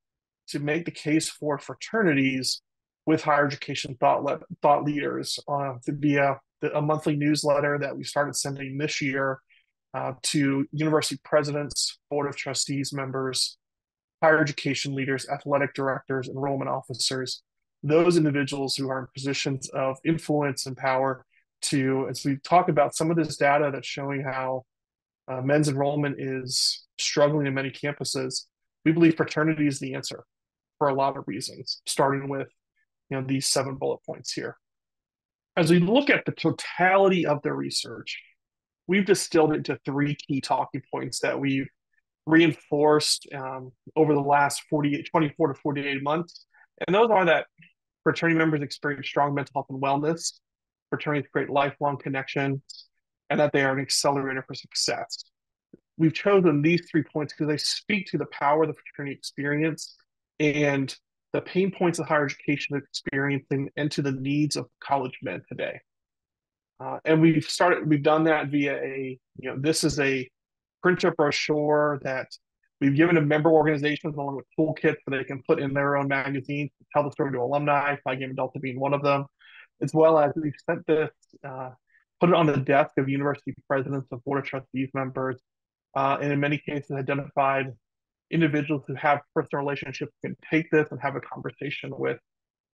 to make the case for fraternities with higher education thought leaders via a monthly newsletter that we started sending this year to university presidents, board of trustees members, higher education leaders, athletic directors, enrollment officers, those individuals who are in positions of influence and power to, as we talk about some of this data that's showing how men's enrollment is struggling in many campuses, we believe fraternity is the answer for a lot of reasons, starting with these 7 bullet points here. As we look at the totality of the research, we've distilled it into 3 key talking points that we've reinforced over the last 24 to 48 months. And those are that fraternity members experience strong mental health and wellness, fraternities create lifelong connections, and that they are an accelerator for success. We've chosen these 3 points because they speak to the power of the fraternity experience and the pain points of higher education experiencing and to the needs of college men today. And we've done that via this is a printed brochure that we've given to member organizations along with toolkits so they can put in their own magazines to tell the story to alumni, Phi Gamma Delta being one of them, as well as we've sent this, put it on the desk of university presidents and board of trustees members, and in many cases identified individuals who have personal relationships can take this and have a conversation with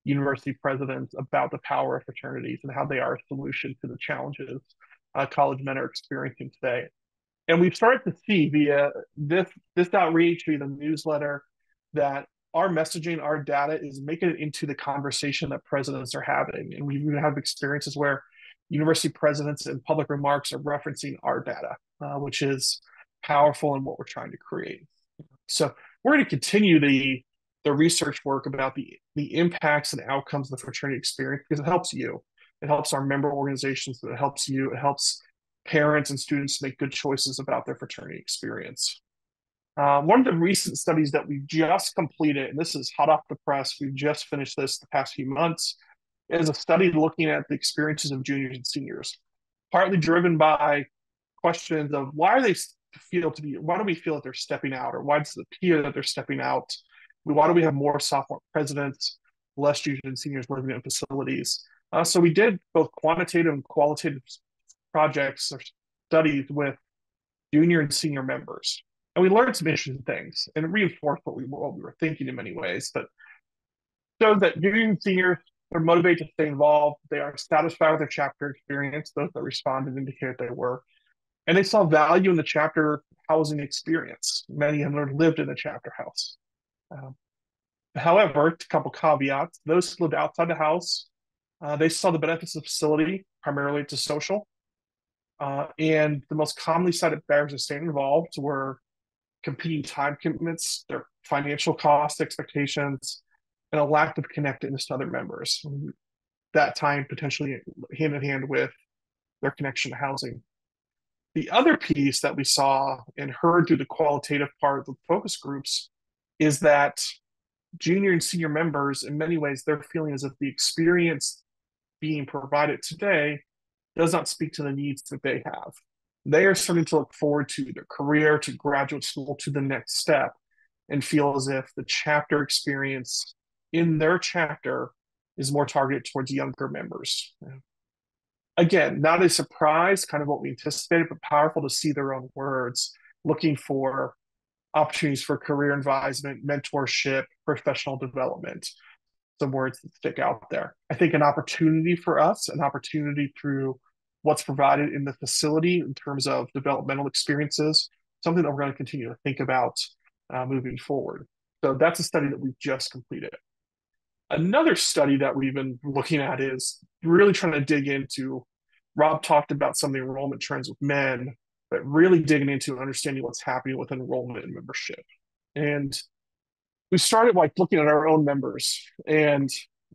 university presidents about the power of fraternities and how they are a solution to the challenges college men are experiencing today. And we've started to see via this outreach, via the newsletter, that our messaging, our data is making it into the conversation that presidents are having. And we even have experiences where university presidents in public remarks are referencing our data, which is powerful in what we're trying to create. So we're going to continue the research work about the impacts and outcomes of the fraternity experience because it helps you. It helps our member organizations, it helps you, it helps parents and students make good choices about their fraternity experience. One of the recent studies that we just completed, and this is hot off the press, we've just finished this the past few months, is a study looking at the experiences of juniors and seniors, partly driven by questions of why do we feel that they're stepping out, or why does it appear that they're stepping out? Why do we have more sophomore presidents, less juniors and seniors living in facilities? So we did both quantitative and qualitative projects or studies with junior and senior members. And we learned some interesting things, and it reinforced what we were thinking in many ways. But shows that juniors and seniors are motivated to stay involved. They are satisfied with their chapter experience. Those that responded indicated they were. And they saw value in the chapter housing experience. Many of them lived in a chapter house. Um, However, a couple caveats. Those who lived outside the house, they saw the benefits of the facility, primarily to social. And the most commonly cited barriers to staying involved were competing time commitments, their financial cost expectations, and a lack of connectedness to other members. That time potentially hand in hand with their connection to housing. The other piece that we saw and heard through the qualitative part of the focus groups is that junior and senior members, in many ways, they're feeling as if the experience being provided today does not speak to the needs that they have. They are starting to look forward to their career, to graduate school, to the next step, and feel as if the chapter experience in their chapter is more targeted towards younger members. Again, not a surprise, kind of what we anticipated, but powerful to see their own words, looking for opportunities for career advisement, mentorship, professional development. Some words that stick out there. I think an opportunity for us, an opportunity through what's provided in the facility in terms of developmental experiences, something that we're going to continue to think about moving forward. So that's a study that we've just completed. Another study that we've been looking at is really trying to dig into, Rob talked about some of the enrollment trends with men, but really digging into understanding what's happening with enrollment and membership. And we started like looking at our own members and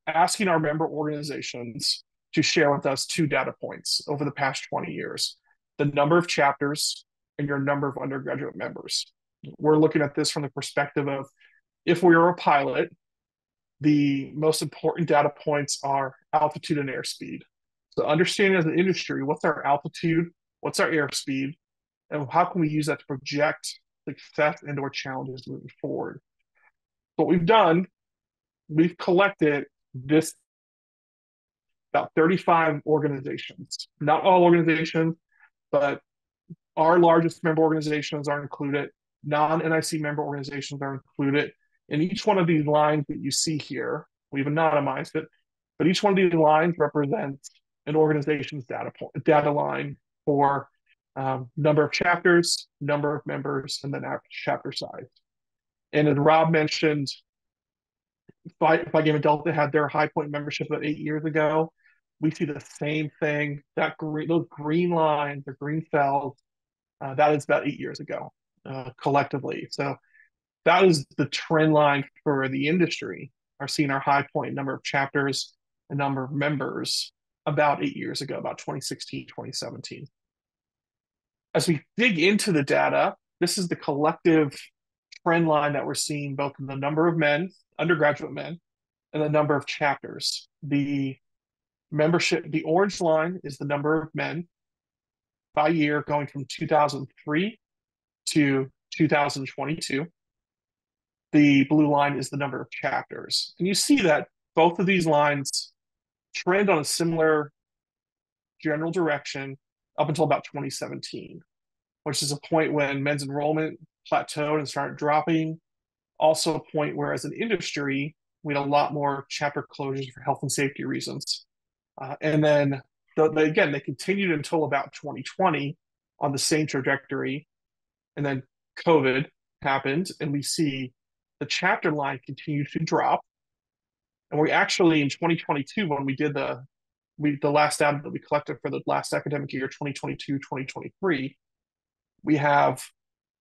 asking our member organizations to share with us two data points over the past 20 years, the number of chapters and your number of undergraduate members. We're looking at this from the perspective of if we were a pilot, the most important data points are altitude and airspeed. So understanding as an industry, what's our altitude, what's our airspeed, and how can we use that to project success and or challenges moving forward. What we've done, we've collected this about 35 organizations, not all organizations, but our largest member organizations are included, non-NIC member organizations are included. And each one of these lines that you see here, we've anonymized it, but each one of these lines represents an organization's data line for number of chapters, number of members, and then average chapter size. And as Rob mentioned, Phi Gamma Delta had their high point membership about 8 years ago. We see the same thing. Those green lines, the green cells, that is about 8 years ago collectively. So that is the trend line for the industry. Are seeing our high point number of chapters and number of members about 8 years ago, about 2016, 2017. As we dig into the data, this is the collective trend line that we're seeing both in the number of men, undergraduate men, and the number of chapters. The membership, the orange line is the number of men by year going from 2003 to 2022. The blue line is the number of chapters. And you see that both of these lines trend on a similar general direction up until about 2017, which is a point when men's enrollment plateaued and started dropping. Also a point where as an industry, we had a lot more chapter closures for health and safety reasons. And then again, they continued until about 2020 on the same trajectory. And then COVID happened and we see the chapter line continue to drop. And we actually, in 2022, when we did the last data that we collected for the last academic year, 2022, 2023, we have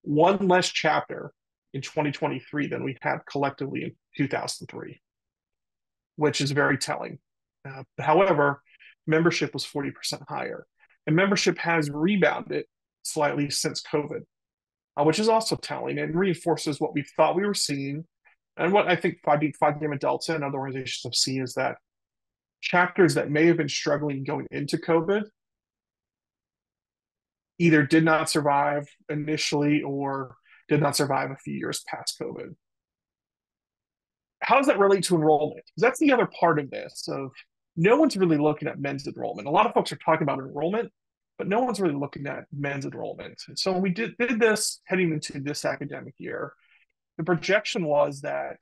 one less chapter in 2023 than we had collectively in 2003, which is very telling. However, membership was 40% higher. And membership has rebounded slightly since COVID, which is also telling and reinforces what we thought we were seeing. And what I think Phi Gamma Delta and other organizations have seen is that chapters that may have been struggling going into COVID either did not survive initially or did not survive a few years past COVID. How does that relate to enrollment? Because that's the other part of this of no one's really looking at men's enrollment. A lot of folks are talking about enrollment, but no one's really looking at men's enrollment. So when we did this heading into this academic year, the projection was that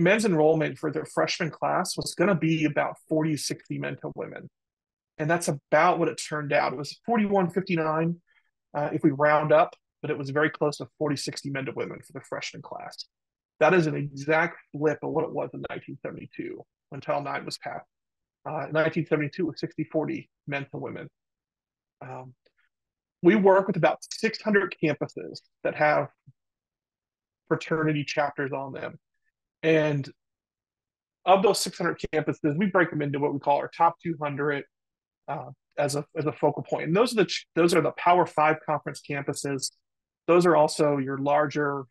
men's enrollment for their freshman class was going to be about 40, 60 men to women. And that's about what it turned out. It was 41-59 if we round up, but it was very close to 40, 60 men to women for the freshman class. That is an exact flip of what it was in 1972 when Title IX was passed. In 1972, it was 60-40 men to women. We work with about 600 campuses that have fraternity chapters on them. And of those 600 campuses, we break them into what we call our top 200 as a focal point. And those are the Power 5 conference campuses. Those are also your larger,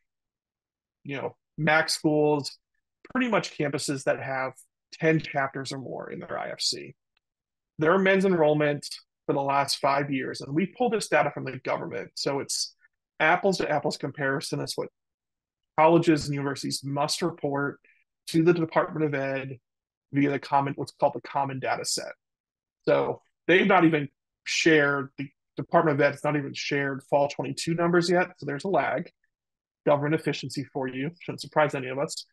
MAC schools, pretty much campuses that have 10 chapters or more in their IFC. Their men's enrollment for the last 5 years, and we pull this data from the government, so it's apples to apples comparison. That's what colleges and universities must report to the Department of Ed via what's called the common data set. So they've not even shared, the Department of Ed has not even shared fall 22 numbers yet, so there's a lag. Government efficiency for you, shouldn't surprise any of us.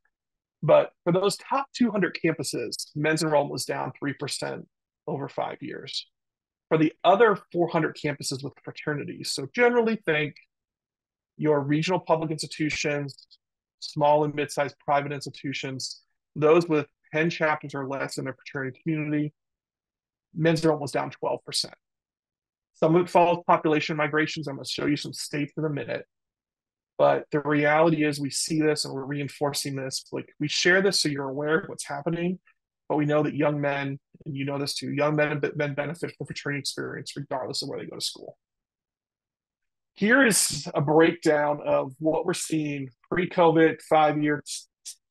But for those top 200 campuses, men's enrollment was down 3% over 5 years. For the other 400 campuses with fraternities, so generally think your regional public institutions, small and mid-sized private institutions, those with 10 chapters or less in their fraternity community, men's enrollment was down 12%. Some of it follows population migrations. I'm going to show you some states in a minute. But the reality is we see this and we're reinforcing this. Like, we share this so you're aware of what's happening, but we know that young men, and you know this too, young men benefit from the fraternity experience regardless of where they go to school. Here is a breakdown of what we're seeing pre-COVID, 5-year,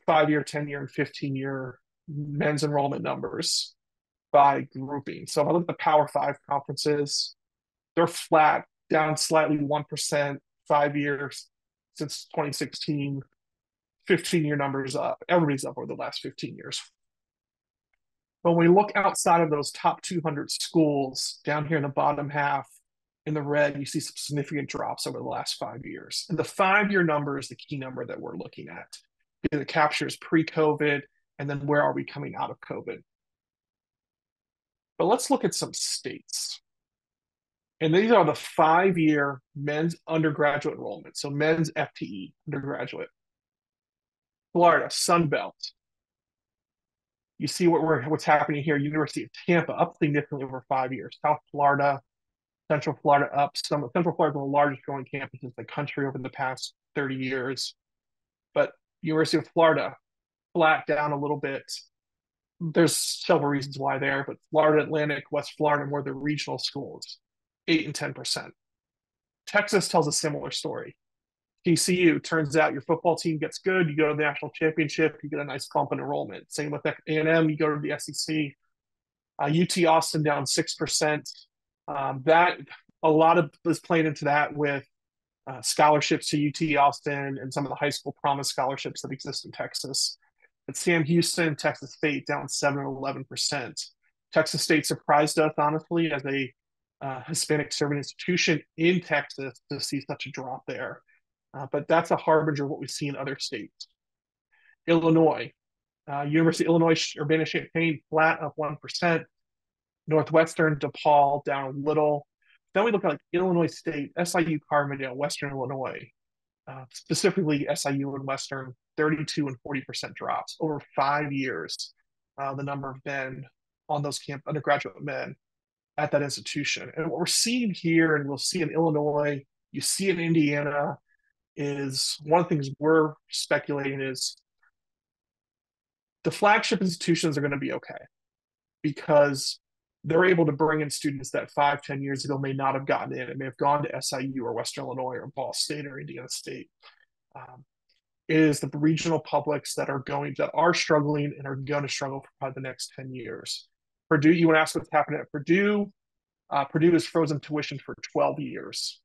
10-year, and 15-year men's enrollment numbers by grouping. So if I look at the Power 5 conferences, they're flat, down slightly 1%, 5 years since 2016, 15-year numbers up. Everybody's up over the last 15 years. But when we look outside of those top 200 schools, down here in the bottom half, in the red, you see some significant drops over the last 5 years. And the 5-year number is the key number that we're looking at, because it captures pre-COVID, and then where are we coming out of COVID. But let's look at some states. And these are the 5-year men's undergraduate enrollment. So men's FTE, undergraduate. Florida, Sun Belt. You see what's happening here. University of Tampa up significantly over 5 years. South Florida, Central Florida up. Central Florida is one of the largest growing campuses in the country over the past 30 years. But University of Florida, flat down a little bit. There's several reasons why there, but Florida Atlantic, West Florida, more the regional schools, 8 and 10%. Texas tells a similar story. TCU, turns out your football team gets good, you go to the national championship, you get a nice bump in enrollment. Same with A&M, you go to the SEC. UT Austin down 6%. That a lot of is playing into that with scholarships to UT Austin and some of the high school promise scholarships that exist in Texas. But Sam Houston, Texas State down 7 or 11%. Texas State surprised us, honestly, as a Hispanic serving institution in Texas to see such a drop there. But that's a harbinger of what we see in other states. Illinois, University of Illinois, Urbana-Champaign, flat up 1%. Northwestern, DePaul, down a little. Then we look at like Illinois State, SIU, Carbondale, Western Illinois, specifically SIU and Western, 32 and 40% drops over 5 years. The number of men on those undergraduate men at that institution. And what we're seeing here, and we'll see in Illinois, you see in Indiana, is one of the things we're speculating is the flagship institutions are going to be okay because they're able to bring in students that 5-10 years ago may not have gotten in. It may have gone to SIU or Western Illinois or Ball State or Indiana State. It is the regional publics that are struggling and are going to struggle for probably the next 10 years. Purdue, you want to ask what's happening at Purdue? Purdue has frozen tuition for 12 years.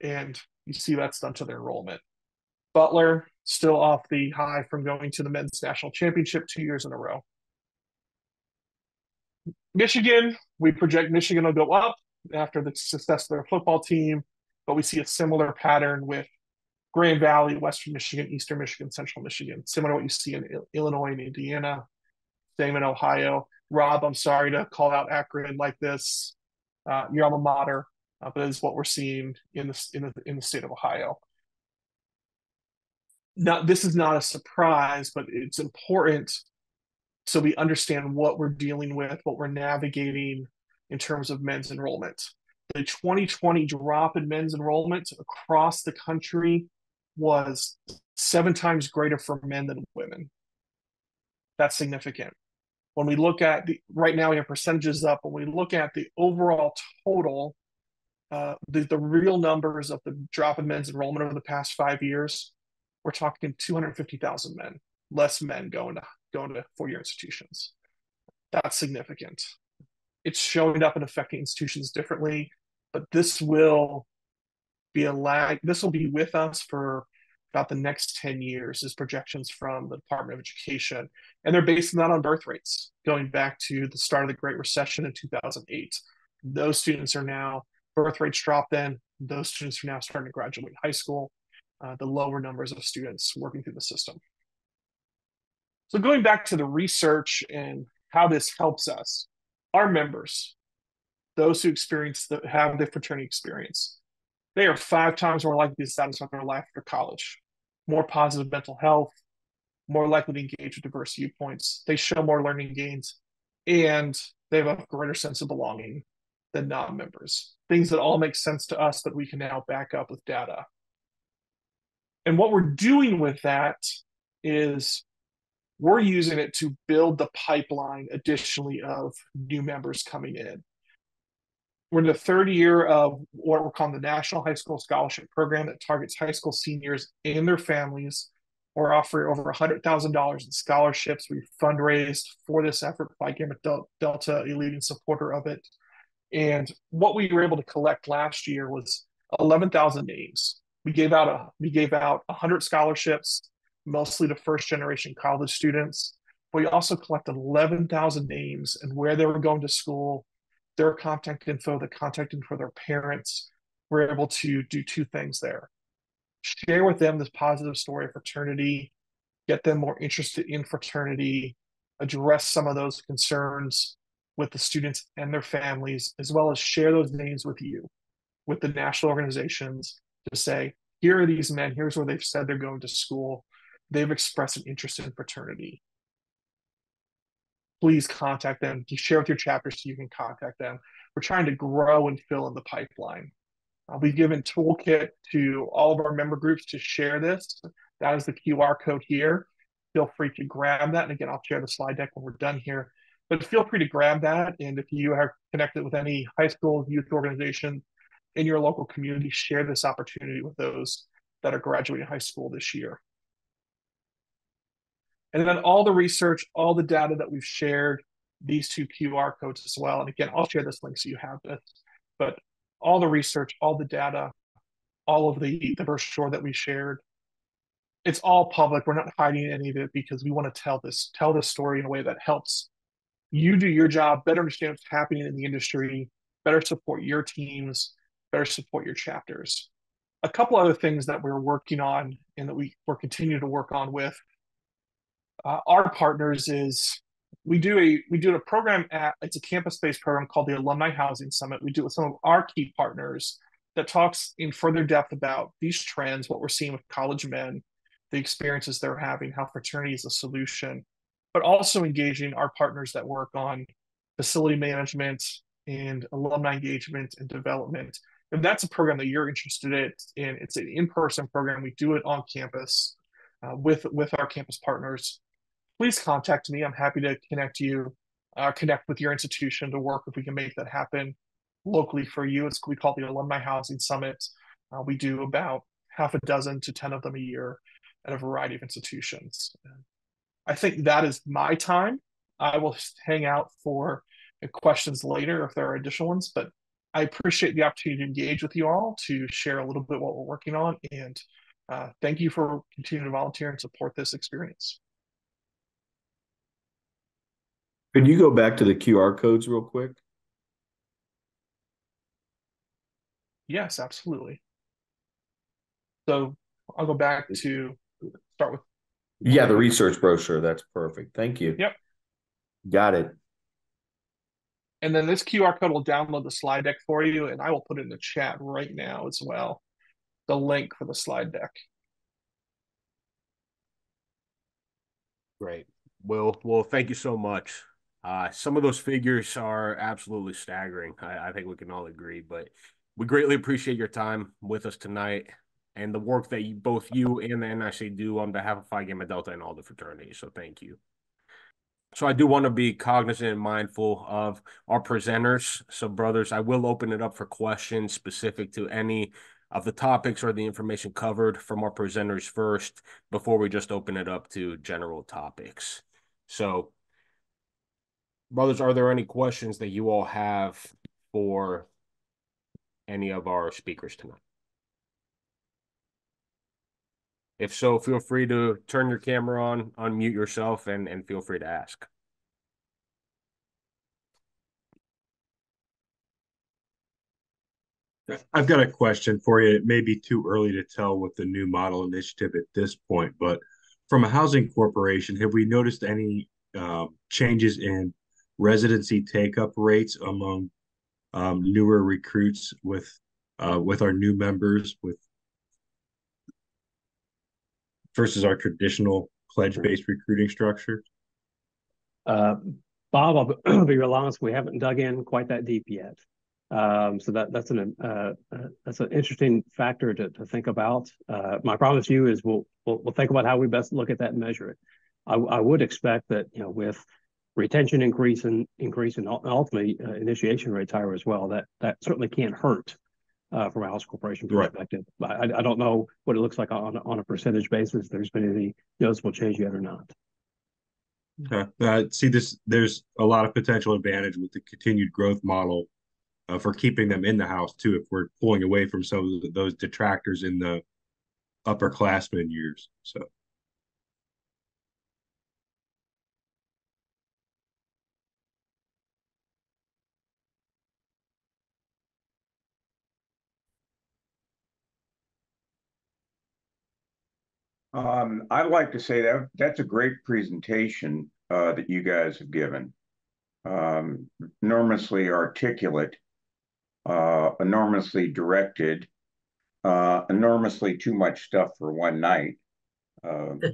And you see that's done to their enrollment. Butler, still off the high from going to the men's national championship 2 years in a row. Michigan, we project Michigan will go up after the success of their football team, but we see a similar pattern with Grand Valley, Western Michigan, Eastern Michigan, Central Michigan, similar to what you see in Illinois and Indiana, same in Ohio. Rob, I'm sorry to call out Akron like this, your alma mater, but that is what we're seeing in the state of Ohio. Now, this is not a surprise, but it's important so we understand what we're dealing with, what we're navigating in terms of men's enrollment. The 2020 drop in men's enrollment across the country was 7 times greater for men than women. That's significant. When we look at right now we have percentages up. When we look at the overall total, the real numbers of the drop in men's enrollment over the past 5 years, we're talking 250,000 men, less men going to four-year institutions. That's significant. It's showing up and affecting institutions differently, but this will be a lag. This will be with us for about the next 10 years as projections from the Department of Education. And they're basing that on birth rates going back to the start of the Great Recession in 2008. Those students are now, birth rates dropped then. Those students are now starting to graduate high school. The lower numbers of students working through the system. So going back to the research and how this helps us, our members, those who have the fraternity experience, they are 5 times more likely to be satisfied with their life after college, more positive mental health, more likely to engage with diverse viewpoints. They show more learning gains, and they have a greater sense of belonging than non-members. Things that all make sense to us that we can now back up with data. And what we're doing with that is we're using it to build the pipeline additionally of new members coming in. We're in the 3rd year of what we're calling the National High School Scholarship Program that targets high school seniors and their families. We're offering over $100,000 in scholarships. We've fundraised for this effort by Gamma Delta, a leading supporter of it. And what we were able to collect last year was 11,000 names. We gave out 100 scholarships, mostly to first-generation college students. But we also collected 11,000 names and where they were going to school, their contact info, the contact info of their parents. We're able to do 2 things there. Share with them this positive story of fraternity, get them more interested in fraternity, address some of those concerns with the students and their families, as well as share those names with you, with the national organizations, to say, here are these men, here's where they've said they're going to school. They've expressed an interest in fraternity. Please contact them. You share with your chapters so you can contact them. We're trying to grow and fill in the pipeline. We've given toolkit to all of our member groups to share this. That is the QR code here. Feel free to grab that. And again, I'll share the slide deck when we're done here. But feel free to grab that. And if you are connected with any high school youth organization in your local community, share this opportunity with those that are graduating high school this year. And then all the research, all the data that we've shared, these 2 QR codes as well. And again, I'll share this link so you have this. But all the research, all the data, all of the brochure that we shared, it's all public. We're not hiding any of it because we want to tell this story in a way that helps you do your job, better understand what's happening in the industry, better support your teams, better support your chapters. A couple other things that we're working on and that we're continuing to work on with our partners is we do a program it's a campus-based program called the Alumni Housing Summit. We do it with some of our key partners that talks in further depth about these trends, what we're seeing with college men, the experiences they're having, how fraternity is a solution, but also engaging our partners that work on facility management and alumni engagement and development. If that's a program that you're interested in, it's an in-person program. We do it on campus with our campus partners. Please contact me. I'm happy to connect with your institution to work if we can make that happen locally for you. We call it the Alumni Housing Summit. We do about half a dozen to 10 of them a year at a variety of institutions. I think that is my time. I will hang out for questions later if there are additional ones, but I appreciate the opportunity to engage with you all, to share a little bit what we're working on, and thank you for continuing to volunteer and support this experience. Could you go back to the QR codes real quick? Yes, absolutely. So I'll go back to start with. Yeah, the research brochure. That's perfect. Thank you. Yep. Got it. And then this QR code will download the slide deck for you, and I will put it in the chat right now as well, the link for the slide deck. Great. Well, thank you so much. Some of those figures are absolutely staggering. I think we can all agree, but we greatly appreciate your time with us tonight and the work that both you and the NIC do on behalf of Phi Gamma Delta and all the fraternities. So thank you. So I do want to be cognizant and mindful of our presenters. So brothers, I will open it up for questions specific to any of the topics or the information covered from our presenters first before we just open it up to general topics. So brothers, are there any questions that you all have for any of our speakers tonight? If so, feel free to turn your camera on, unmute yourself, and feel free to ask. I've got a question for you. It may be too early to tell with the new model initiative at this point, but from a housing corporation, have we noticed any changes in residency take-up rates among newer recruits with our new members with versus our traditional pledge-based recruiting structure? Bob, I'll be real honest, we haven't dug in quite that deep yet. So that's an interesting factor to think about. My promise to you is we'll think about how we best look at that and measure it. I would expect that, you know, with retention increase and ultimately initiation rates higher as well, that certainly can't hurt from a house corporation perspective. Right. I don't know what it looks like on a percentage basis. If there's been any noticeable change yet or not. Okay. There's a lot of potential advantage with the continued growth model for keeping them in the house too, if we're pulling away from some of those detractors in the upperclassmen years. So. I'd like to say that that's a great presentation that you guys have given. Enormously articulate, enormously directed, enormously too much stuff for one night. And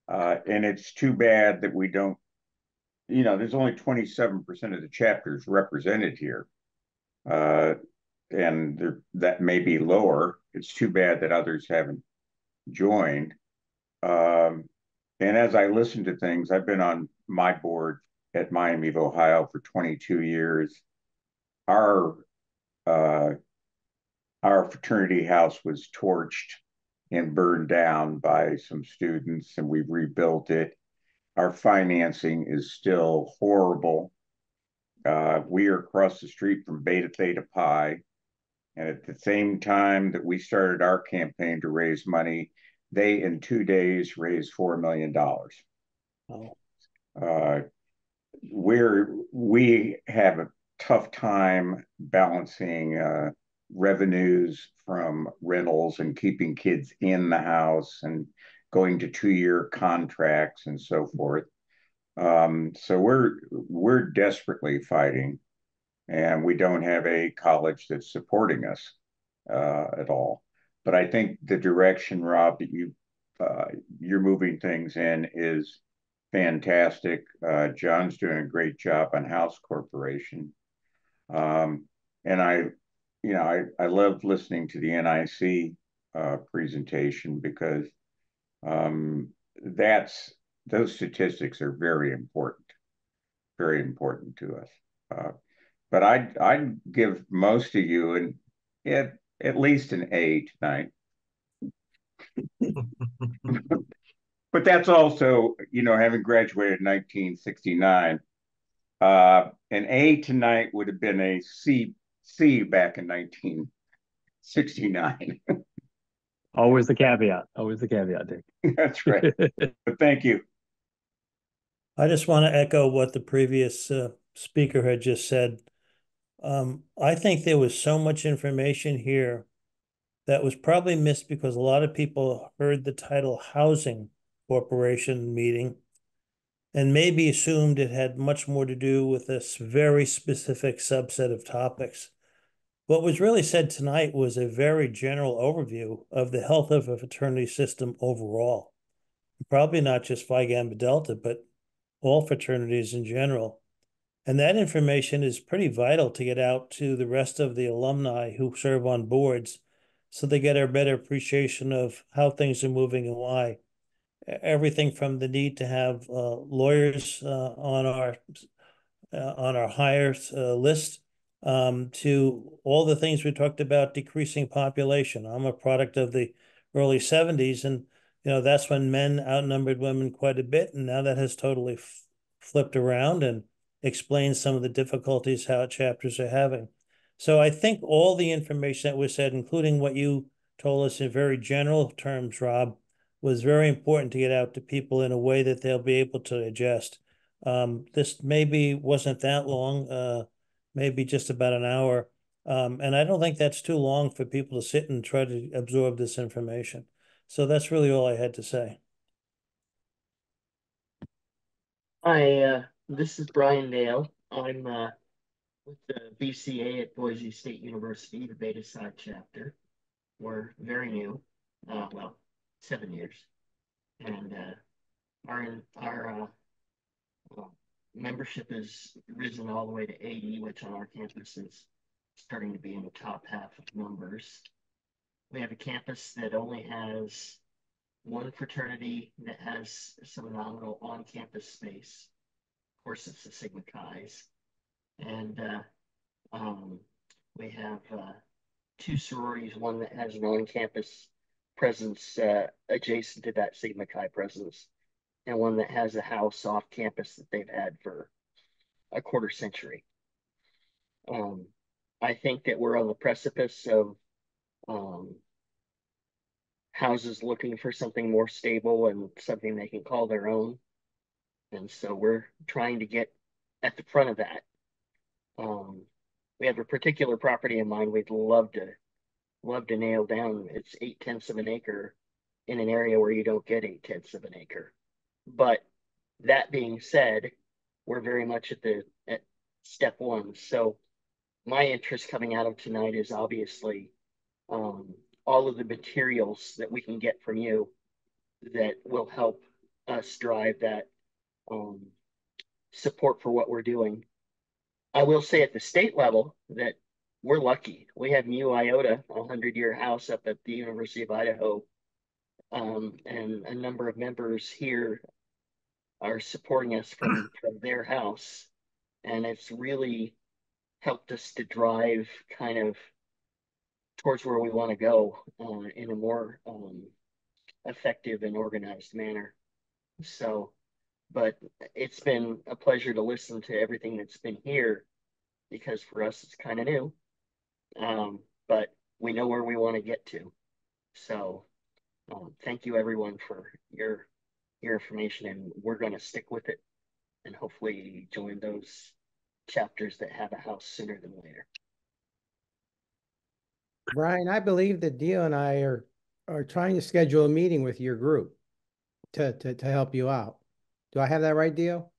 it's too bad that we don't, you know, there's only 27% of the chapters represented here. And that may be lower. It's too bad that others haven't joined. And as I listen to things, I've been on my board at Miami of Ohio for 22 years. Our fraternity house was torched and burned down by some students, and we've rebuilt it. Our financing is still horrible. We are across the street from Beta Theta Pi. And at the same time that we started our campaign to raise money, they in 2 days raised $4 million. Oh. We have a tough time balancing revenues from rentals and keeping kids in the house and going to 2-year contracts and so forth. So we're desperately fighting, and we don't have a college that's supporting us at all. But I think the direction, Rob, that you're moving things in is fantastic. John's doing a great job on House Corporation. And I loved listening to the NIC presentation because those statistics are very important to us. But I'd give most of you at least an A tonight. But that's also, having graduated in 1969, an A tonight would have been a C back in 1969. Always the caveat, Dick. That's right. But thank you. I just want to echo what the previous speaker had just said. I think there was so much information here that was probably missed because a lot of people heard the title Housing Corporation meeting and maybe assumed it had much more to do with this very specific subset of topics. What was really said tonight was a very general overview of the health of a fraternity system overall. Probably not just Phi Gamma Delta, but all fraternities in general. And that information is pretty vital to get out to the rest of the alumni who serve on boards so they get a better appreciation of how things are moving and why. Everything from the need to have lawyers on our hires list to all the things we talked about decreasing population. I'm a product of the early 70s, and that's when men outnumbered women quite a bit, and now that has totally flipped around and explains some of the difficulties how chapters are having. So I think all the information that was said, including what you told us in very general terms, Rob, was very important to get out to people in a way that they'll be able to digest. This maybe wasn't that long, maybe just about an hour. And I don't think that's too long for people to sit and try to absorb this information. So that's really all I had to say. Hi, this is Brian Dale. I'm with the BCA at Boise State University, the Beta Psi chapter. We're very new, well, 7 years, and our membership has risen all the way to 80, which on our campus is starting to be in the top half of numbers. We have a campus that only has one fraternity that has some nominal on-campus space. Of course, it's the Sigma Chi's. And we have two sororities, one that has an on-campus presence adjacent to that Sigma Chi presence, and one that has a house off campus that they've had for a quarter century. I think that we're on the precipice of houses looking for something more stable and something they can call their own. And so we're trying to get at the front of that. We have a particular property in mind we'd love to nail down. It's 8/10 of an acre in an area where you don't get 8/10 of an acre. But that being said, we're very much at step one. So my interest coming out of tonight is obviously all of the materials that we can get from you that will help us drive that support for what we're doing. I will say at the state level that we're lucky. We have Mu Iota, a 100-year house up at the University of Idaho, and a number of members here are supporting us from their house. And it's really helped us to drive kind of towards where we want to go in a more effective and organized manner. So, but it's been a pleasure to listen to everything that's been here because for us it's kind of new, but we know where we want to get to. So thank you everyone for your information, and we're going to stick with it and hopefully join those chapters that have a house sooner than later. Brian, I believe that Dio and I are trying to schedule a meeting with your group to help you out. Do I have that right, Dio?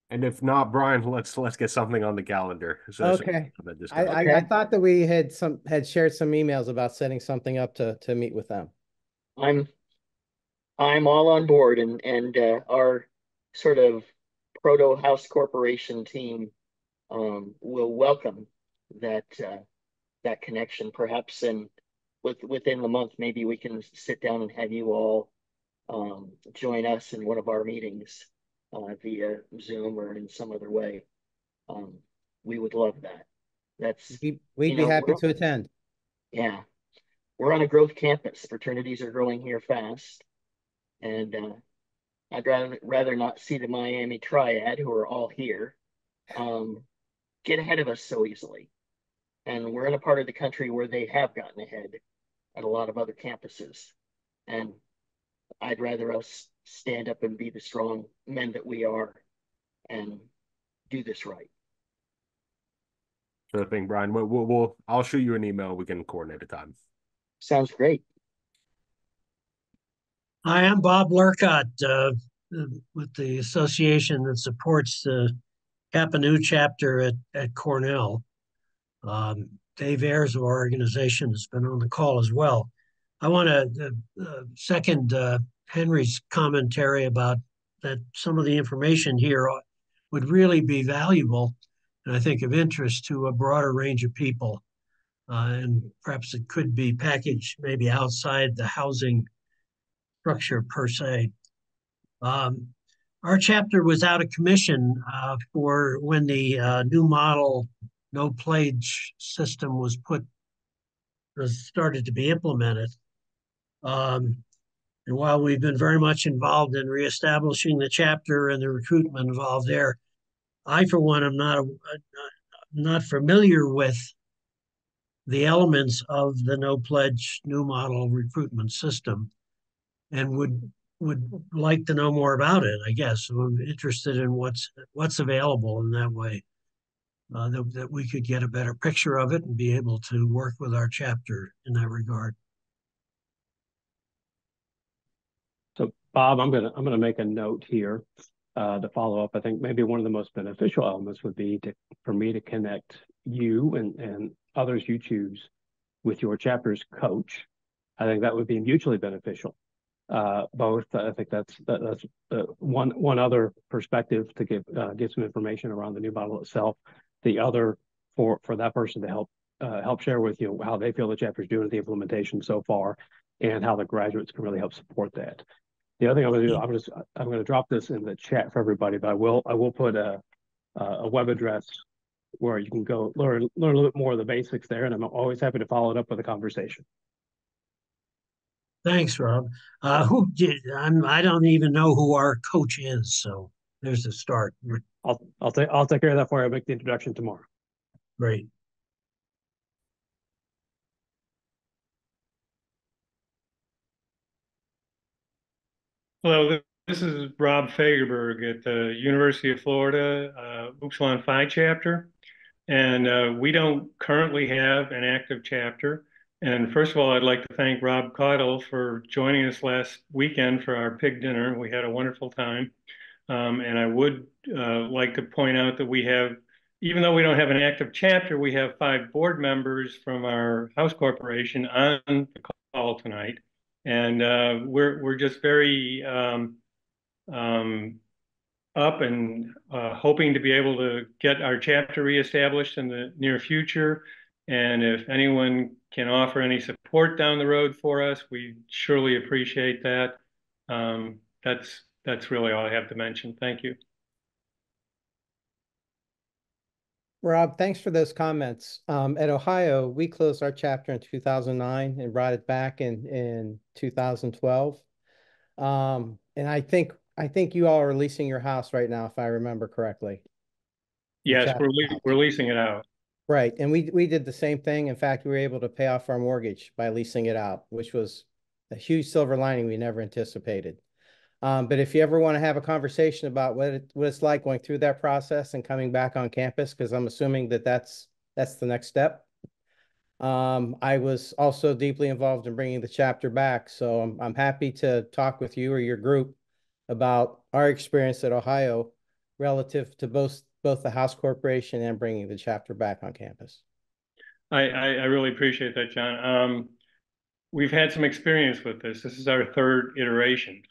And if not, Brian, let's get something on the calendar. Okay. I thought that we had shared some emails about setting something up to meet with them. I'm all on board, and our sort of proto house corporation team will welcome that that connection, perhaps, and within the month, maybe we can sit down and have you all join us in one of our meetings via Zoom or in some other way. We would love that. We'd be happy to attend. Yeah, we're on a growth campus. Fraternities are growing here fast, and I'd rather not see the Miami Triad, who are all here, get ahead of us so easily. And we're in a part of the country where they have gotten ahead at a lot of other campuses. And I'd rather us stand up and be the strong men that we are and do this right. Sure thing, Brian. I'll shoot you an email. We can coordinate a time. Sounds great. Hi, I'm Bob Lurcott with the association that supports the Kappa Nu chapter at Cornell. Dave Ayers of our organization has been on the call as well. I want to second Henry's commentary about that some of the information here would really be valuable and I think of interest to a broader range of people. And perhaps it could be packaged maybe outside the housing structure per se. Our chapter was out of commission for when the new model no pledge system was started to be implemented. And while we've been very much involved in reestablishing the chapter and the recruitment involved there, I, for one, am not familiar with the elements of the no pledge new model recruitment system, and would like to know more about it. I guess I'm interested in what's available in that way, that we could get a better picture of it and be able to work with our chapter in that regard. So, Bob, I'm gonna make a note here to follow up. I think maybe one of the most beneficial elements would be for me to connect you and others you choose with your chapter's coach. I think that would be mutually beneficial. Both, I think that's one other perspective to give some information around the new model itself. The other for that person to help share with you how they feel the chapter is doing the implementation so far, and how the graduates can really help support that. The other thing I'm going to do, I'm going to drop this in the chat for everybody, but I will put a web address where you can go learn a little bit more of the basics there, and I'm always happy to follow it up with a conversation. Thanks, Rob. I don't even know who our coach is, so there's the start. I'll take care of that for you. I'll make the introduction tomorrow. Great. Hello, this is Rob Fagerberg at the University of Florida Upsilon Phi chapter, and we don't currently have an active chapter. And first of all, I'd like to thank Rob Caudle for joining us last weekend for our pig dinner. We had a wonderful time. And I would like to point out that we have, even though we don't have an active chapter, we have 5 board members from our house corporation on the call tonight. And we're just very up and hoping to be able to get our chapter reestablished in the near future. And if anyone can offer any support down the road for us, we surely appreciate that. That's really all I have to mention. Thank you. Rob, thanks for those comments. At Ohio, we closed our chapter in 2009 and brought it back in 2012. And I think you all are leasing your house right now, if I remember correctly. Yes, we're leasing it out. Right, and we did the same thing. In fact, we were able to pay off our mortgage by leasing it out, which was a huge silver lining we never anticipated. But if you ever want to have a conversation about what it's like going through that process and coming back on campus, because I'm assuming that's the next step. I was also deeply involved in bringing the chapter back, so I'm happy to talk with you or your group about our experience at Ohio relative to both the House Corporation and bringing the chapter back on campus. I really appreciate that, John. We've had some experience with this. This is our 3rd iteration.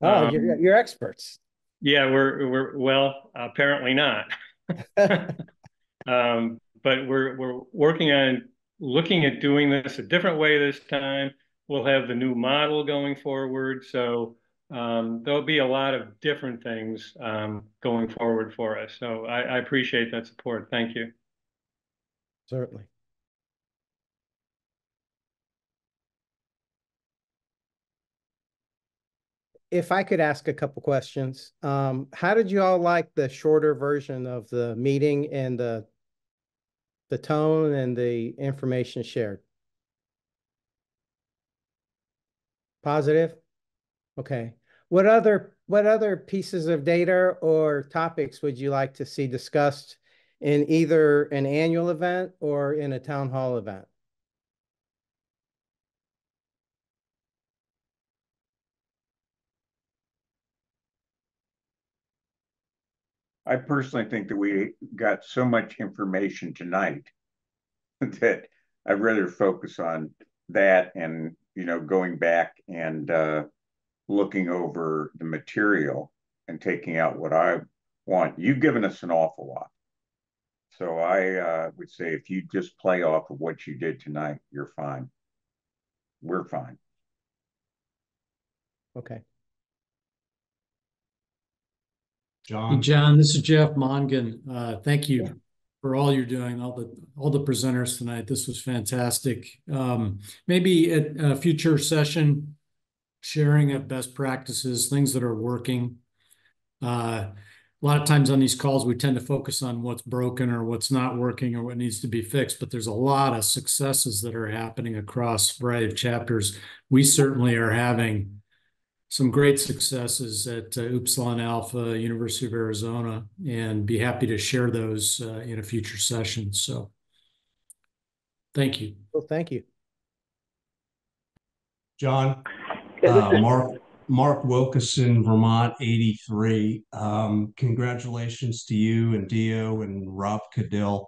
Oh, you're experts. Yeah, we're well, apparently not. But we're working on looking at doing this a different way this time. We'll have the new model going forward, so there'll be a lot of different things going forward for us. So I appreciate that support. Thank you. Certainly. If I could ask a couple questions, how did you all like the shorter version of the meeting and the tone and the information shared? Positive? Okay. What other pieces of data or topics would you like to see discussed in either an annual event or in a town hall event. I personally think that we got so much information tonight that I'd rather focus on that and, going back and looking over the material and taking out what I want. You've given us an awful lot. So I would say if you just play off of what you did tonight, you're fine. We're fine. Okay. John. Hey, John, this is Jeff Mongan. Thank you for all you're doing, all the presenters tonight. This was fantastic. Maybe at a future session, sharing of best practices, things that are working. A lot of times on these calls, we tend to focus on what's broken or what's not working or what needs to be fixed, but there's a lot of successes that are happening across a variety of chapters. We certainly are having some great successes at Upsilon Alpha, University of Arizona, and be happy to share those in a future session. So thank you. Well, thank you. John, Mark Wilkeson, Vermont 83. Congratulations to you and Dio and Rob Cadill.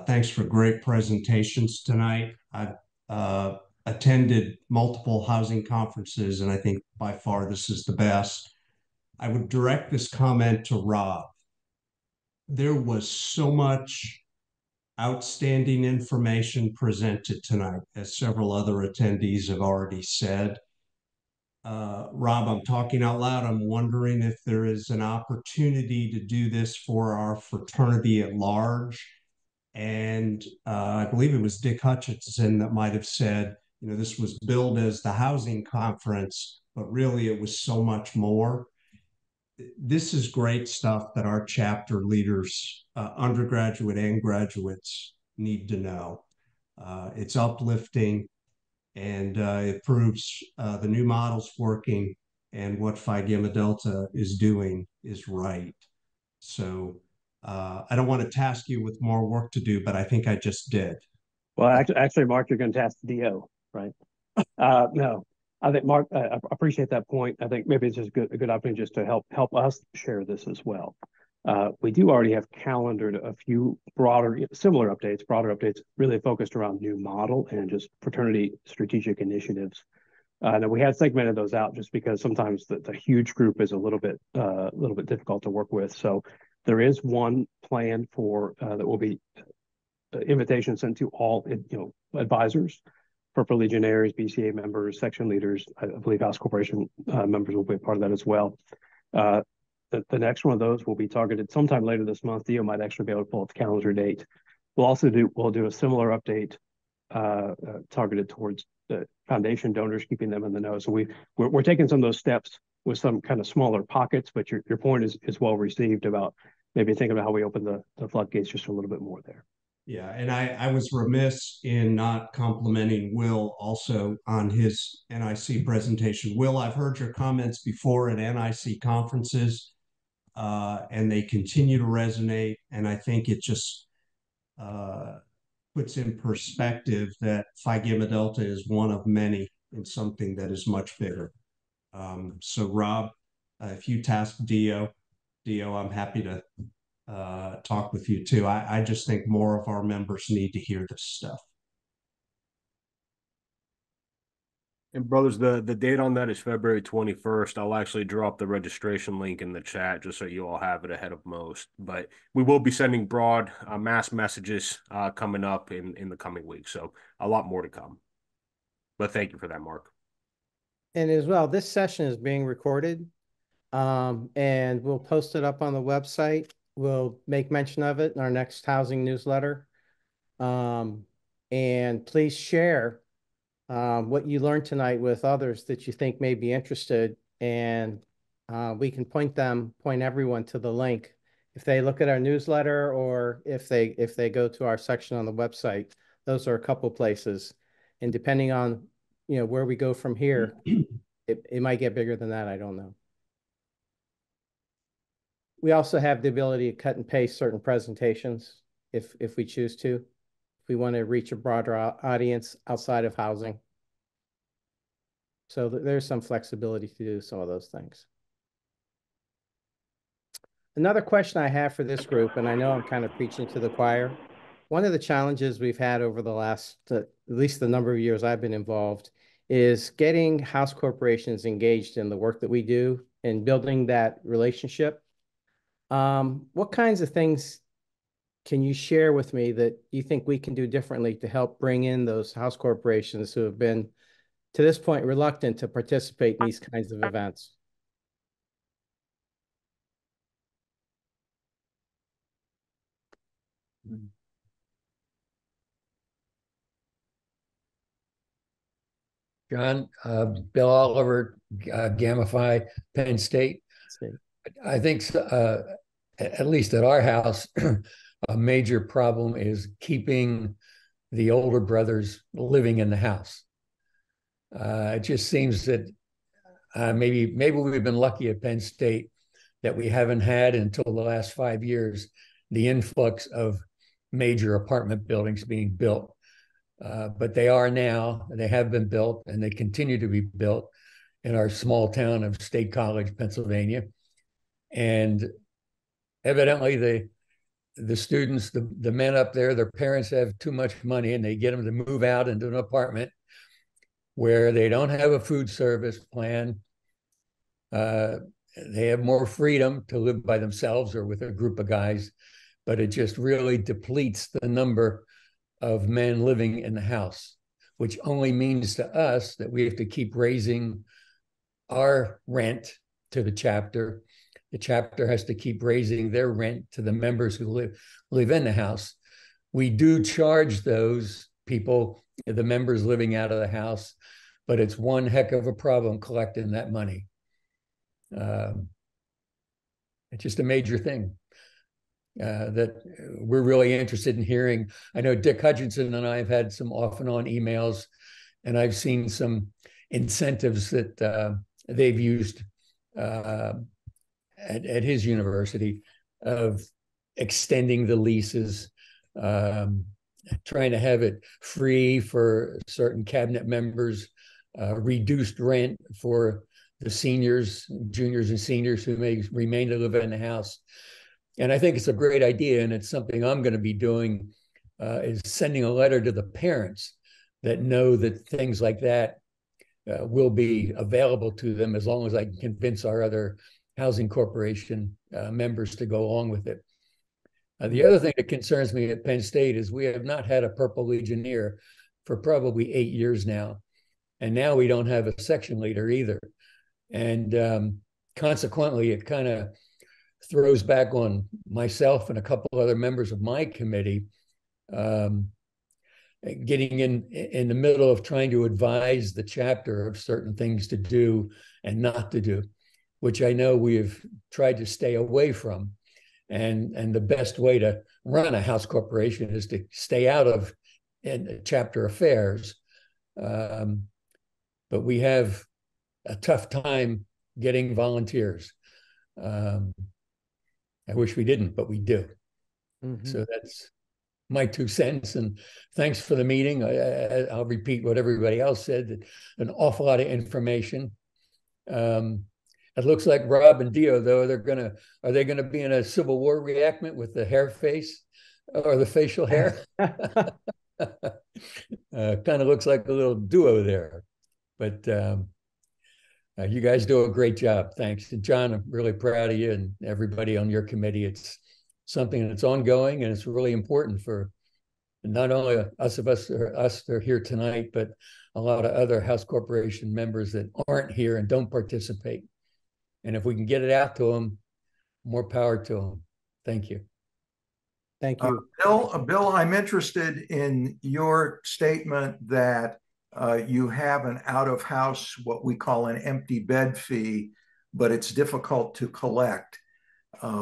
Thanks for great presentations tonight. I've attended multiple housing conferences, and I think by far this is the best. I would direct this comment to Rob. There was so much outstanding information presented tonight, as several other attendees have already said. Rob, I'm talking out loud. I'm wondering if there is an opportunity to do this for our fraternity at large. And I believe it was Dick Hutchinson that might have said, this was billed as the housing conference, but really it was so much more. This is great stuff that our chapter leaders, undergraduate and graduates, need to know. It's uplifting, and it proves the new model's working and what Phi Gamma Delta is doing is right. So I don't want to task you with more work to do, but I think I just did. Well, actually, Mark, you're going to task DO, right? No, I think Mark, I appreciate that point. I think maybe it's just a good opportunity just to help us share this as well. We do already have calendared a few similar updates, broader updates, really focused around new model and just fraternity strategic initiatives. And we had segmented those out just because sometimes the huge group is a little bit difficult to work with. So there is one plan for that will be invitation sent to all advisors for legionaries, BCA members, section leaders. I believe House Corporation members will be a part of that as well. The next one of those will be targeted sometime later this month. Dio might actually be able to pull up the calendar date. We'll do a similar update targeted towards the foundation donors, keeping them in the know. So we're taking some of those steps with some kind of smaller pockets, but your point is well received about maybe thinking about how we open the floodgates just a little bit more there. Yeah, and I was remiss in not complimenting Will also on his NIC presentation. Will, I've heard your comments before at NIC conferences, and they continue to resonate. And I think it just puts in perspective that Phi Gamma Delta is one of many in something that is much bigger. So Rob, if you task Dio, I'm happy to talk with you too. I just think more of our members need to hear this stuff. And brothers, the date on that is February 21st. I'll actually drop the registration link in the chat just so you all have it ahead of most. But we will be sending broad mass messages coming up in the coming weeks. So a lot more to come. But thank you for that, Mark. And as well, this session is being recorded, and we'll post it up on the website. We'll make mention of it in our next housing newsletter. And please share what you learned tonight with others that you think may be interested, and we can point everyone to the link. If they look at our newsletter or if they go to our section on the website, those are a couple places. And depending on where we go from here, it might get bigger than that. I don't know. We also have the ability to cut and paste certain presentations if we choose to, if we want to reach a broader audience outside of housing. So there's some flexibility to do some of those things. Another question I have for this group, and I know I'm kind of preaching to the choir, one of the challenges we've had over the last, at least the number of years I've been involved, is getting house corporations engaged in the work that we do and building that relationship. What kinds of things can you share with me that you think we can do differently to help bring in those house corporations who have been, to this point, reluctant to participate in these kinds of events? John, Bill Oliver, Gamma Phi, Penn State. I think, at least at our house, a major problem is keeping the older brothers living in the house. It just seems that maybe we've been lucky at Penn State that we haven't had until the last 5 years the influx of major apartment buildings being built. But they are now, they have been built, and they continue to be built in our small town of State College, Pennsylvania. And evidently the students, the men up there, their parents have too much money and they get them to move out into an apartment where they don't have a food service plan. They have more freedom to live by themselves or with a group of guys, but it just really depletes the number of men living in the house, which only means to us that we have to keep raising our rent to the chapter. The chapter has to keep raising their rent to the members who live in the house. We do charge those people, the members living out of the house, but it's one heck of a problem collecting that money. It's just a major thing that we're really interested in hearing. I know Dick Hutchinson and I have had some off and on emails, and I've seen some incentives that they've used at his university of extending the leases, trying to have it free for certain cabinet members, reduced rent for the seniors, juniors and seniors who may remain to live in the house. And I think it's a great idea, and it's something I'm going to be doing, is sending a letter to the parents that know that things like that will be available to them as long as I can convince our other housing corporation members to go along with it. The other thing that concerns me at Penn State is we have not had a Purple Legionnaire for probably 8 years now. And now we don't have a section leader either. And consequently, it kind of throws back on myself and a couple other members of my committee, getting in the middle of trying to advise the chapter of certain things to do and not to do, which I know we've tried to stay away from. And the best way to run a house corporation is to stay out of chapter affairs. But we have a tough time getting volunteers. I wish we didn't, but we do. Mm-hmm. So that's my 2 cents. And thanks for the meeting. I'll repeat what everybody else said. An awful lot of information. It looks like Rob and Dio, though, are they gonna be in a Civil War reenactment with the hair face or the facial hair? Kind of looks like a little duo there. But you guys do a great job. Thanks. And John, I'm really proud of you and everybody on your committee. It's something that's ongoing, and it's really important for not only us that are here tonight, but a lot of other House Corporation members that aren't here and don't participate. And if we can get it out to them, more power to them. Thank you. Thank you. Bill, I'm interested in your statement that you have an out-of-house, what we call an empty bed fee, but it's difficult to collect.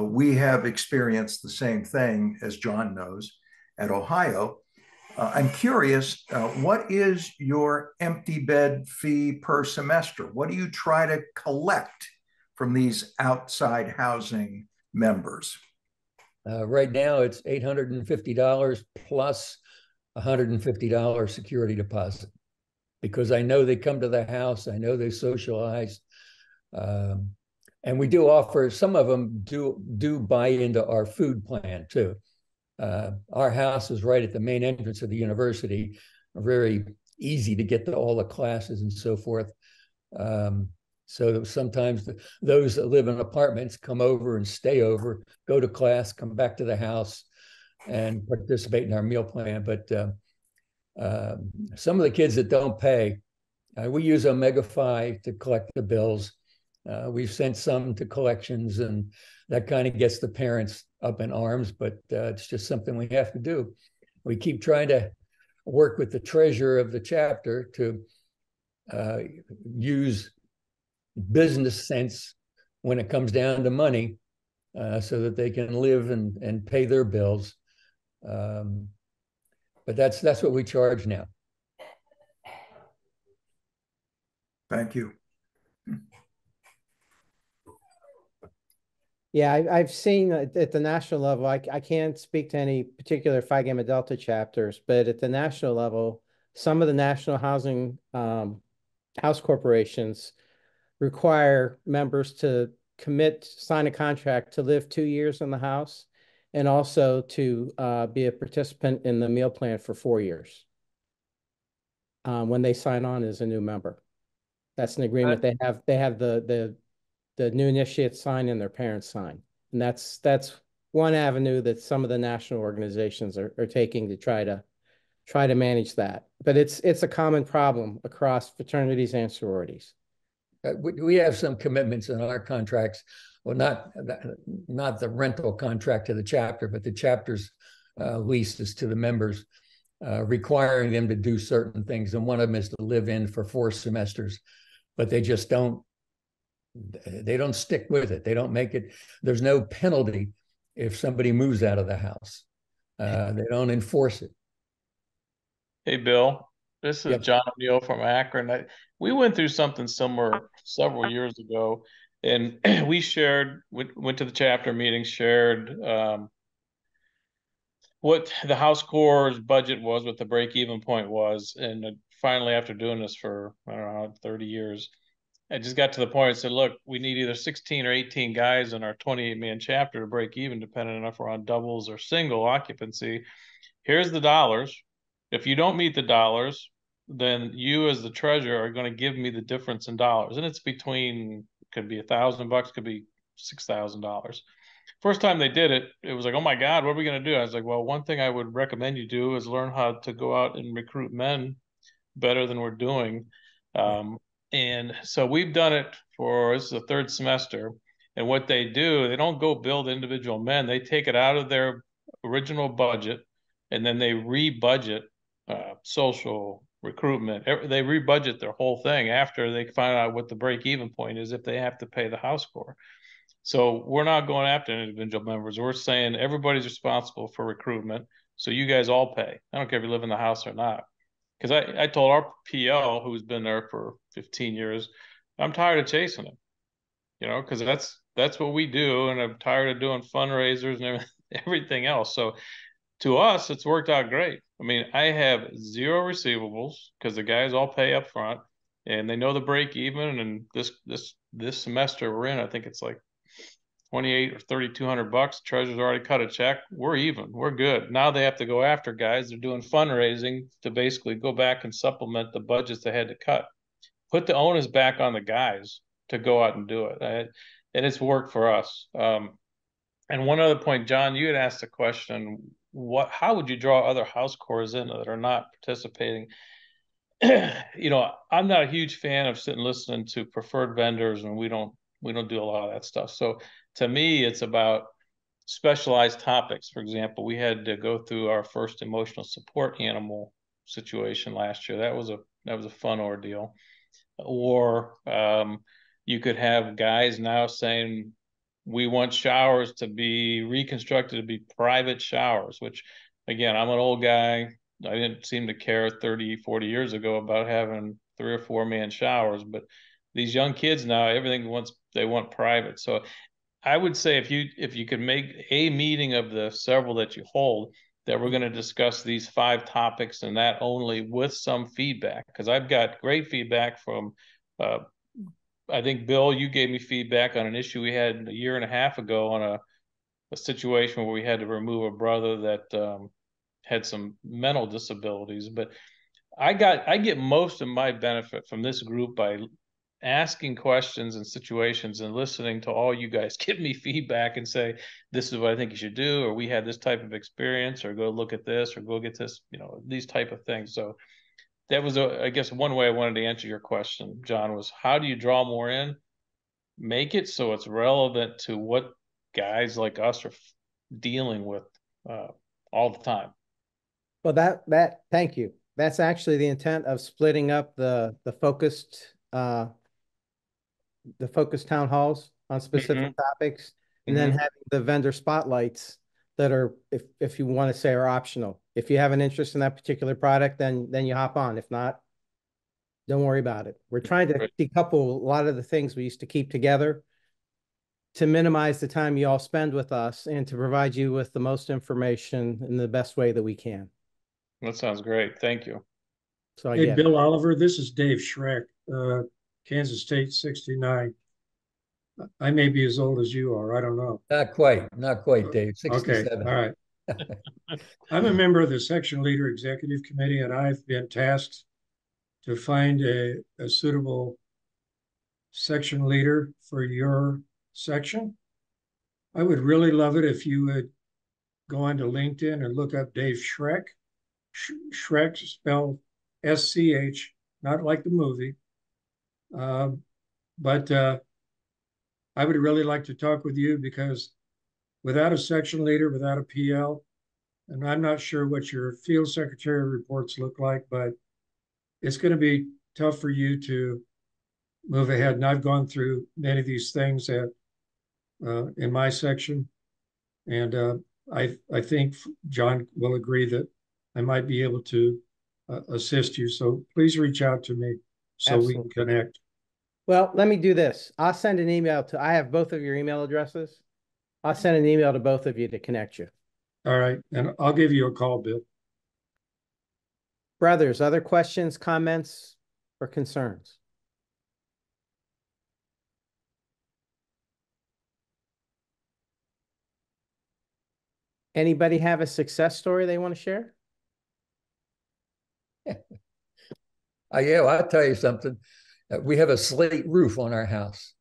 We have experienced the same thing, as John knows, at Ohio. I'm curious, what is your empty bed fee per semester? What do you try to collect from these outside housing members? Right now, it's $850 plus $150 security deposit, because I know they come to the house, I know they socialize. And we do offer, some of them do buy into our food plan too. Our house is right at the main entrance of the university, very easy to get to all the classes and so forth. So sometimes those that live in apartments come over and stay over, go to class, come back to the house and participate in our meal plan. But some of the kids that don't pay, we use Omega-5 to collect the bills. We've sent some to collections, and that kind of gets the parents up in arms, but it's just something we have to do. We keep trying to work with the treasurer of the chapter to use business sense when it comes down to money, so that they can live and pay their bills. But that's what we charge now. Thank you. Yeah, I've seen at the national level, I can't speak to any particular Phi Gamma Delta chapters, but at the national level, some of the national housing house corporations require members to sign a contract to live 2 years in the house, and also to be a participant in the meal plan for 4 years when they sign on as a new member. That's an agreement they have the new initiates sign and their parents sign. And that's one avenue that some of the national organizations are taking to try to manage that. But it's a common problem across fraternities and sororities. We have some commitments in our contracts. Well, not the rental contract to the chapter, but the chapter's leases to the members, requiring them to do certain things. And one of them is to live in for 4 semesters, but they just don't stick with it. They don't make it. There's no penalty if somebody moves out of the house. They don't enforce it. Hey, Bill, this is Yep. John O'Neill from Akron. We went through something similar several years ago, and we went to the chapter meeting, shared what the House Corps' budget was, what the break-even point was, and finally, after doing this for, I don't know, 30 years, I just got to the point and said, look, we need either 16 or 18 guys in our 28-man chapter to break even, depending on if we're on doubles or single occupancy. Here's the dollars. If you don't meet the dollars, then you as the treasurer are going to give me the difference in dollars. And it's between, could be $1,000, could be $6,000. First time they did it, it was like, oh my God, what are we going to do? I was like, well, one thing I would recommend you do is learn how to go out and recruit men better than we're doing. And so we've done it this is the 3rd semester. And what they do, they don't go build individual men. They take it out of their original budget, and then they rebudget social recruitment. They rebudget their whole thing after they find out what the break-even point is if they have to pay the House Corps. So we're not going after individual members. We're saying everybody's responsible for recruitment, so you guys all pay. I don't care if you live in the house or not. Because I told our PL, who's been there for 15 years, I'm tired of chasing him, because that's what we do, and I'm tired of doing fundraisers and everything else. So to us, it's worked out great. I mean, I have 0 receivables because the guys all pay up front, and they know the break even. And this semester we're in, I think it's like $2,800 or $3,200. Treasurer's already cut a check. We're even. We're good. Now they have to go after guys. They're doing fundraising to basically go back and supplement the budgets they had to cut. Put the onus back on the guys to go out and do it. And it's worked for us. And one other point, John, you had asked a question. How would you draw other house corps in that are not participating? I'm not a huge fan of sitting listening to preferred vendors, and we don't do a lot of that stuff. So to me, it's about specialized topics. For example, we had to go through our first emotional support animal situation last year. That was a fun ordeal. Or you could have guys now saying, we want showers to be reconstructed to be private showers, which, again, I'm an old guy. I didn't seem to care 30, 40 years ago about having 3 or 4 man showers, but these young kids now, they want private. So I would say if you could make a meeting of the several that you hold, that we're going to discuss these 5 topics and that only with some feedback, because I've got great feedback from I think, Bill, you gave me feedback on an issue we had a year and a half ago on a situation where we had to remove a brother that had some mental disabilities. But I get most of my benefit from this group by asking questions and situations and listening to all you guys give me feedback and say, this is what I think you should do, or we had this type of experience, or go look at this, or go get this, these type of things. So that was, I guess, one way I wanted to answer your question, John, was how do you draw more in? Make it so it's relevant to what guys like us are dealing with all the time. Well, thank you. That's actually the intent of splitting up the focused town halls on specific topics, and then having the vendor spotlights that are, if you want to say, are optional. If you have an interest in that particular product, then you hop on. If not, don't worry about it. We're trying to decouple a lot of the things we used to keep together to minimize the time you all spend with us and to provide you with the most information in the best way that we can. That sounds great. Thank you. So Hey, Bill Oliver, this is Dave Schreck, Kansas State 69. I may be as old as you are. I don't know. Not quite, Dave. 67. Okay, all right. I'm a member of the section leader executive committee, and I've been tasked to find a suitable section leader for your section. I would really love it if you would go onto LinkedIn and look up Dave Schreck. Schreck spelled SCH, not like the movie. But I would really like to talk with you, because without a section leader, without a PL, and I'm not sure what your field secretary reports look like, but it's going to be tough for you to move ahead. And I've gone through many of these things in my section, and I think John will agree that I might be able to assist you. So please reach out to me so we can connect. Well, let me do this. I'll send an email I have both of your email addresses. I'll send an email to both of you to connect you. All right. And I'll give you a call, Bill. Brothers, other questions, comments, or concerns? Anybody have a success story they want to share? Yeah, well, I'll tell you something. We have a slate roof on our house.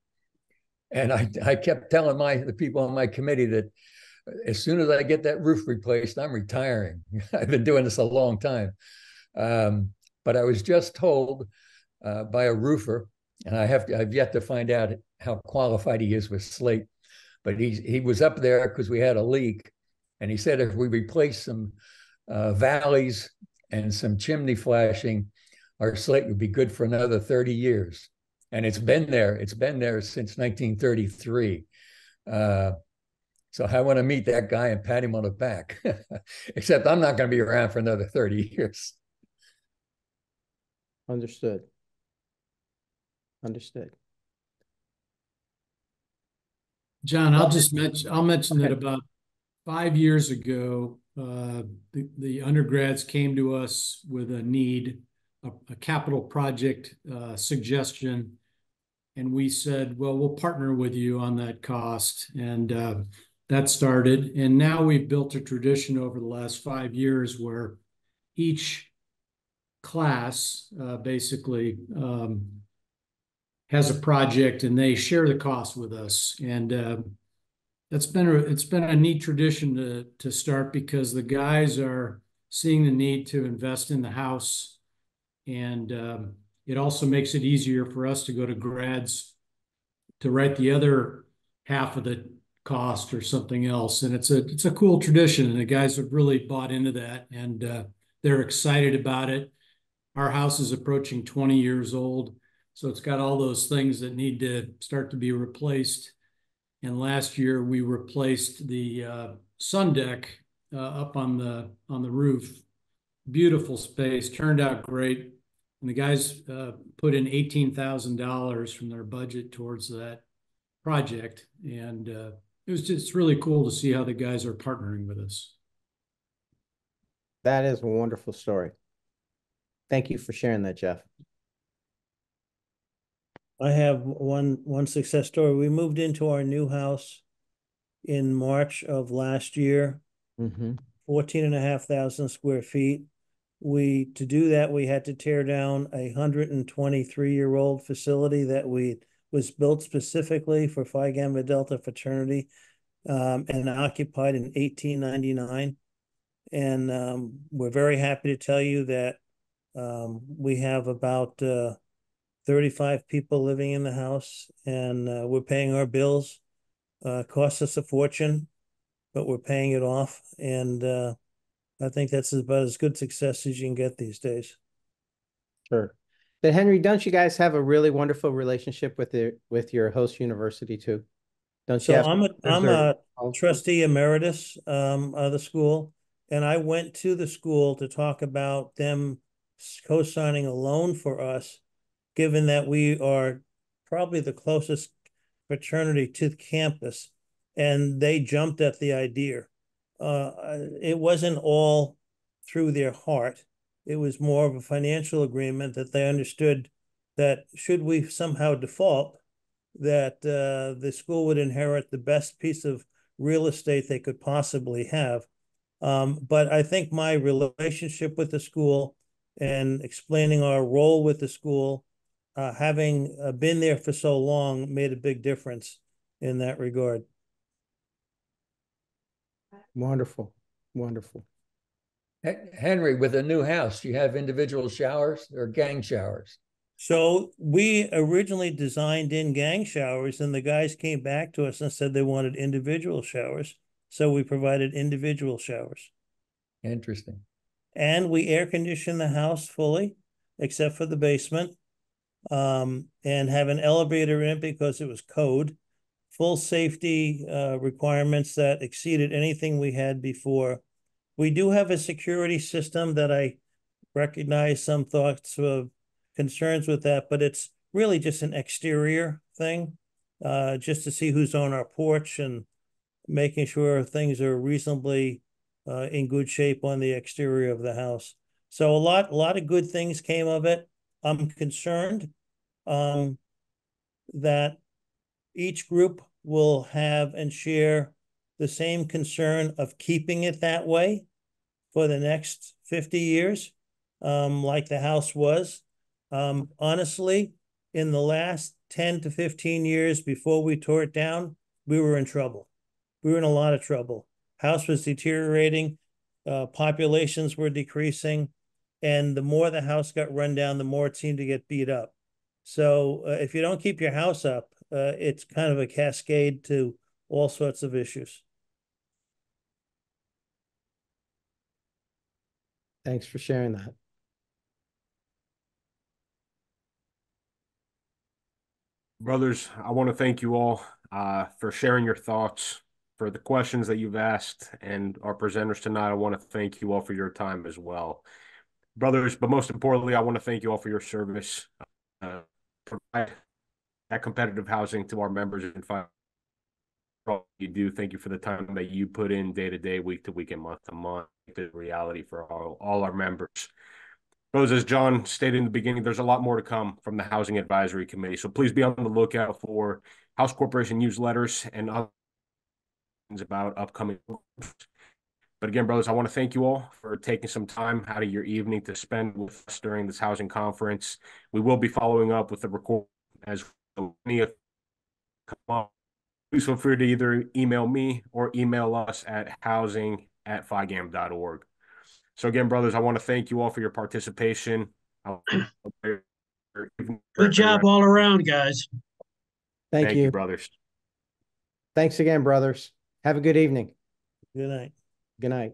And I kept telling the people on my committee that as soon as I get that roof replaced, I'm retiring. I've been doing this a long time. But I was just told by a roofer, and I've yet to find out how qualified he is with slate, but he was up there because we had a leak. And he said if we replace some valleys and some chimney flashing, our slate would be good for another 30 years. And it's been there. It's been there since 1933. So I want to meet that guy and pat him on the back. Except I'm not going to be around for another 30 years. Understood. Understood. John, I'll mention that about 5 years ago, the undergrads came to us with a need, a capital project suggestion. And we said, well, we'll partner with you on that cost. And that started. And now we've built a tradition over the last 5 years where each class basically has a project and they share the cost with us. And it's been a neat tradition to start, because the guys are seeing the need to invest in the house. And it also makes it easier for us to go to grads to write the other half of the cost or something else. And it's a cool tradition, and the guys have really bought into that, and they're excited about it. Our house is approaching 20 years old, so it's got all those things that need to start to be replaced. And last year we replaced the sun deck up on the roof. Beautiful space, turned out great. And the guys put in $18,000 from their budget towards that. project. And it was just really cool to see how the guys are partnering with us. That is a wonderful story. Thank you for sharing that, Jeff. I have one success story. We moved into our new house in March of last year, 14,500 square feet. To do that, we had to tear down a 123-year-old facility that was built specifically for Phi Gamma Delta fraternity, and occupied in 1899. And we're very happy to tell you that we have about 35 people living in the house, and we're paying our bills. Costs us a fortune, but we're paying it off. And I think that's about as good success as you can get these days. Sure. But Henry, don't you guys have a really wonderful relationship with your host university too? Don't you? So I'm a trustee emeritus of the school, and I went to the school to talk about them co-signing a loan for us, given that we are probably the closest fraternity to the campus, and they jumped at the idea. It wasn't all through their heart. It was more of a financial agreement that they understood that should we somehow default, that the school would inherit the best piece of real estate they could possibly have. But I think my relationship with the school and explaining our role with the school, having been there for so long, made a big difference in that regard. Wonderful. Wonderful. Henry, with a new house, you have individual showers or gang showers? So we originally designed in gang showers, and the guys came back to us and said they wanted individual showers. So we provided individual showers. Interesting. And we air condition the house fully, except for the basement, and have an elevator in it because it was code. Full safety requirements that exceeded anything we had before. We do have a security system that I recognize some thoughts of concerns with that, but it's really just an exterior thing, just to see who's on our porch and making sure things are reasonably in good shape on the exterior of the house. So a lot of good things came of it. I'm concerned that each group will have and share the same concern of keeping it that way for the next 50 years, like the house was. Honestly, in the last 10 to 15 years before we tore it down, we were in trouble. We were in a lot of trouble. House was deteriorating, populations were decreasing, and the more the house got run down, the more it seemed to get beat up. So if you don't keep your house up, it's kind of a cascade to all sorts of issues. Thanks for sharing that. Brothers, I want to thank you all for sharing your thoughts, for the questions that you've asked, and our presenters tonight. I want to thank you all for your time as well. Brothers, but most importantly, I want to thank you all for your service. Provide that competitive housing to our members and find all you do. Thank you for the time that you put in day to day, week to week, and month to month. The reality for all our members. Rose, as John stated in the beginning, there's a lot more to come from the Housing Advisory Committee. So please be on the lookout for House Corporation newsletters and other things about upcoming. But again, brothers, I want to thank you all for taking some time out of your evening to spend with us during this housing conference. We will be following up with the recording as any of come up. Please feel free to either email me or email us at housing@phigam.org. So again, brothers, I want to thank you all for your participation. Good job all around, guys. Thank you, brothers. Thanks again, brothers. Have a good evening. Good night. Good night.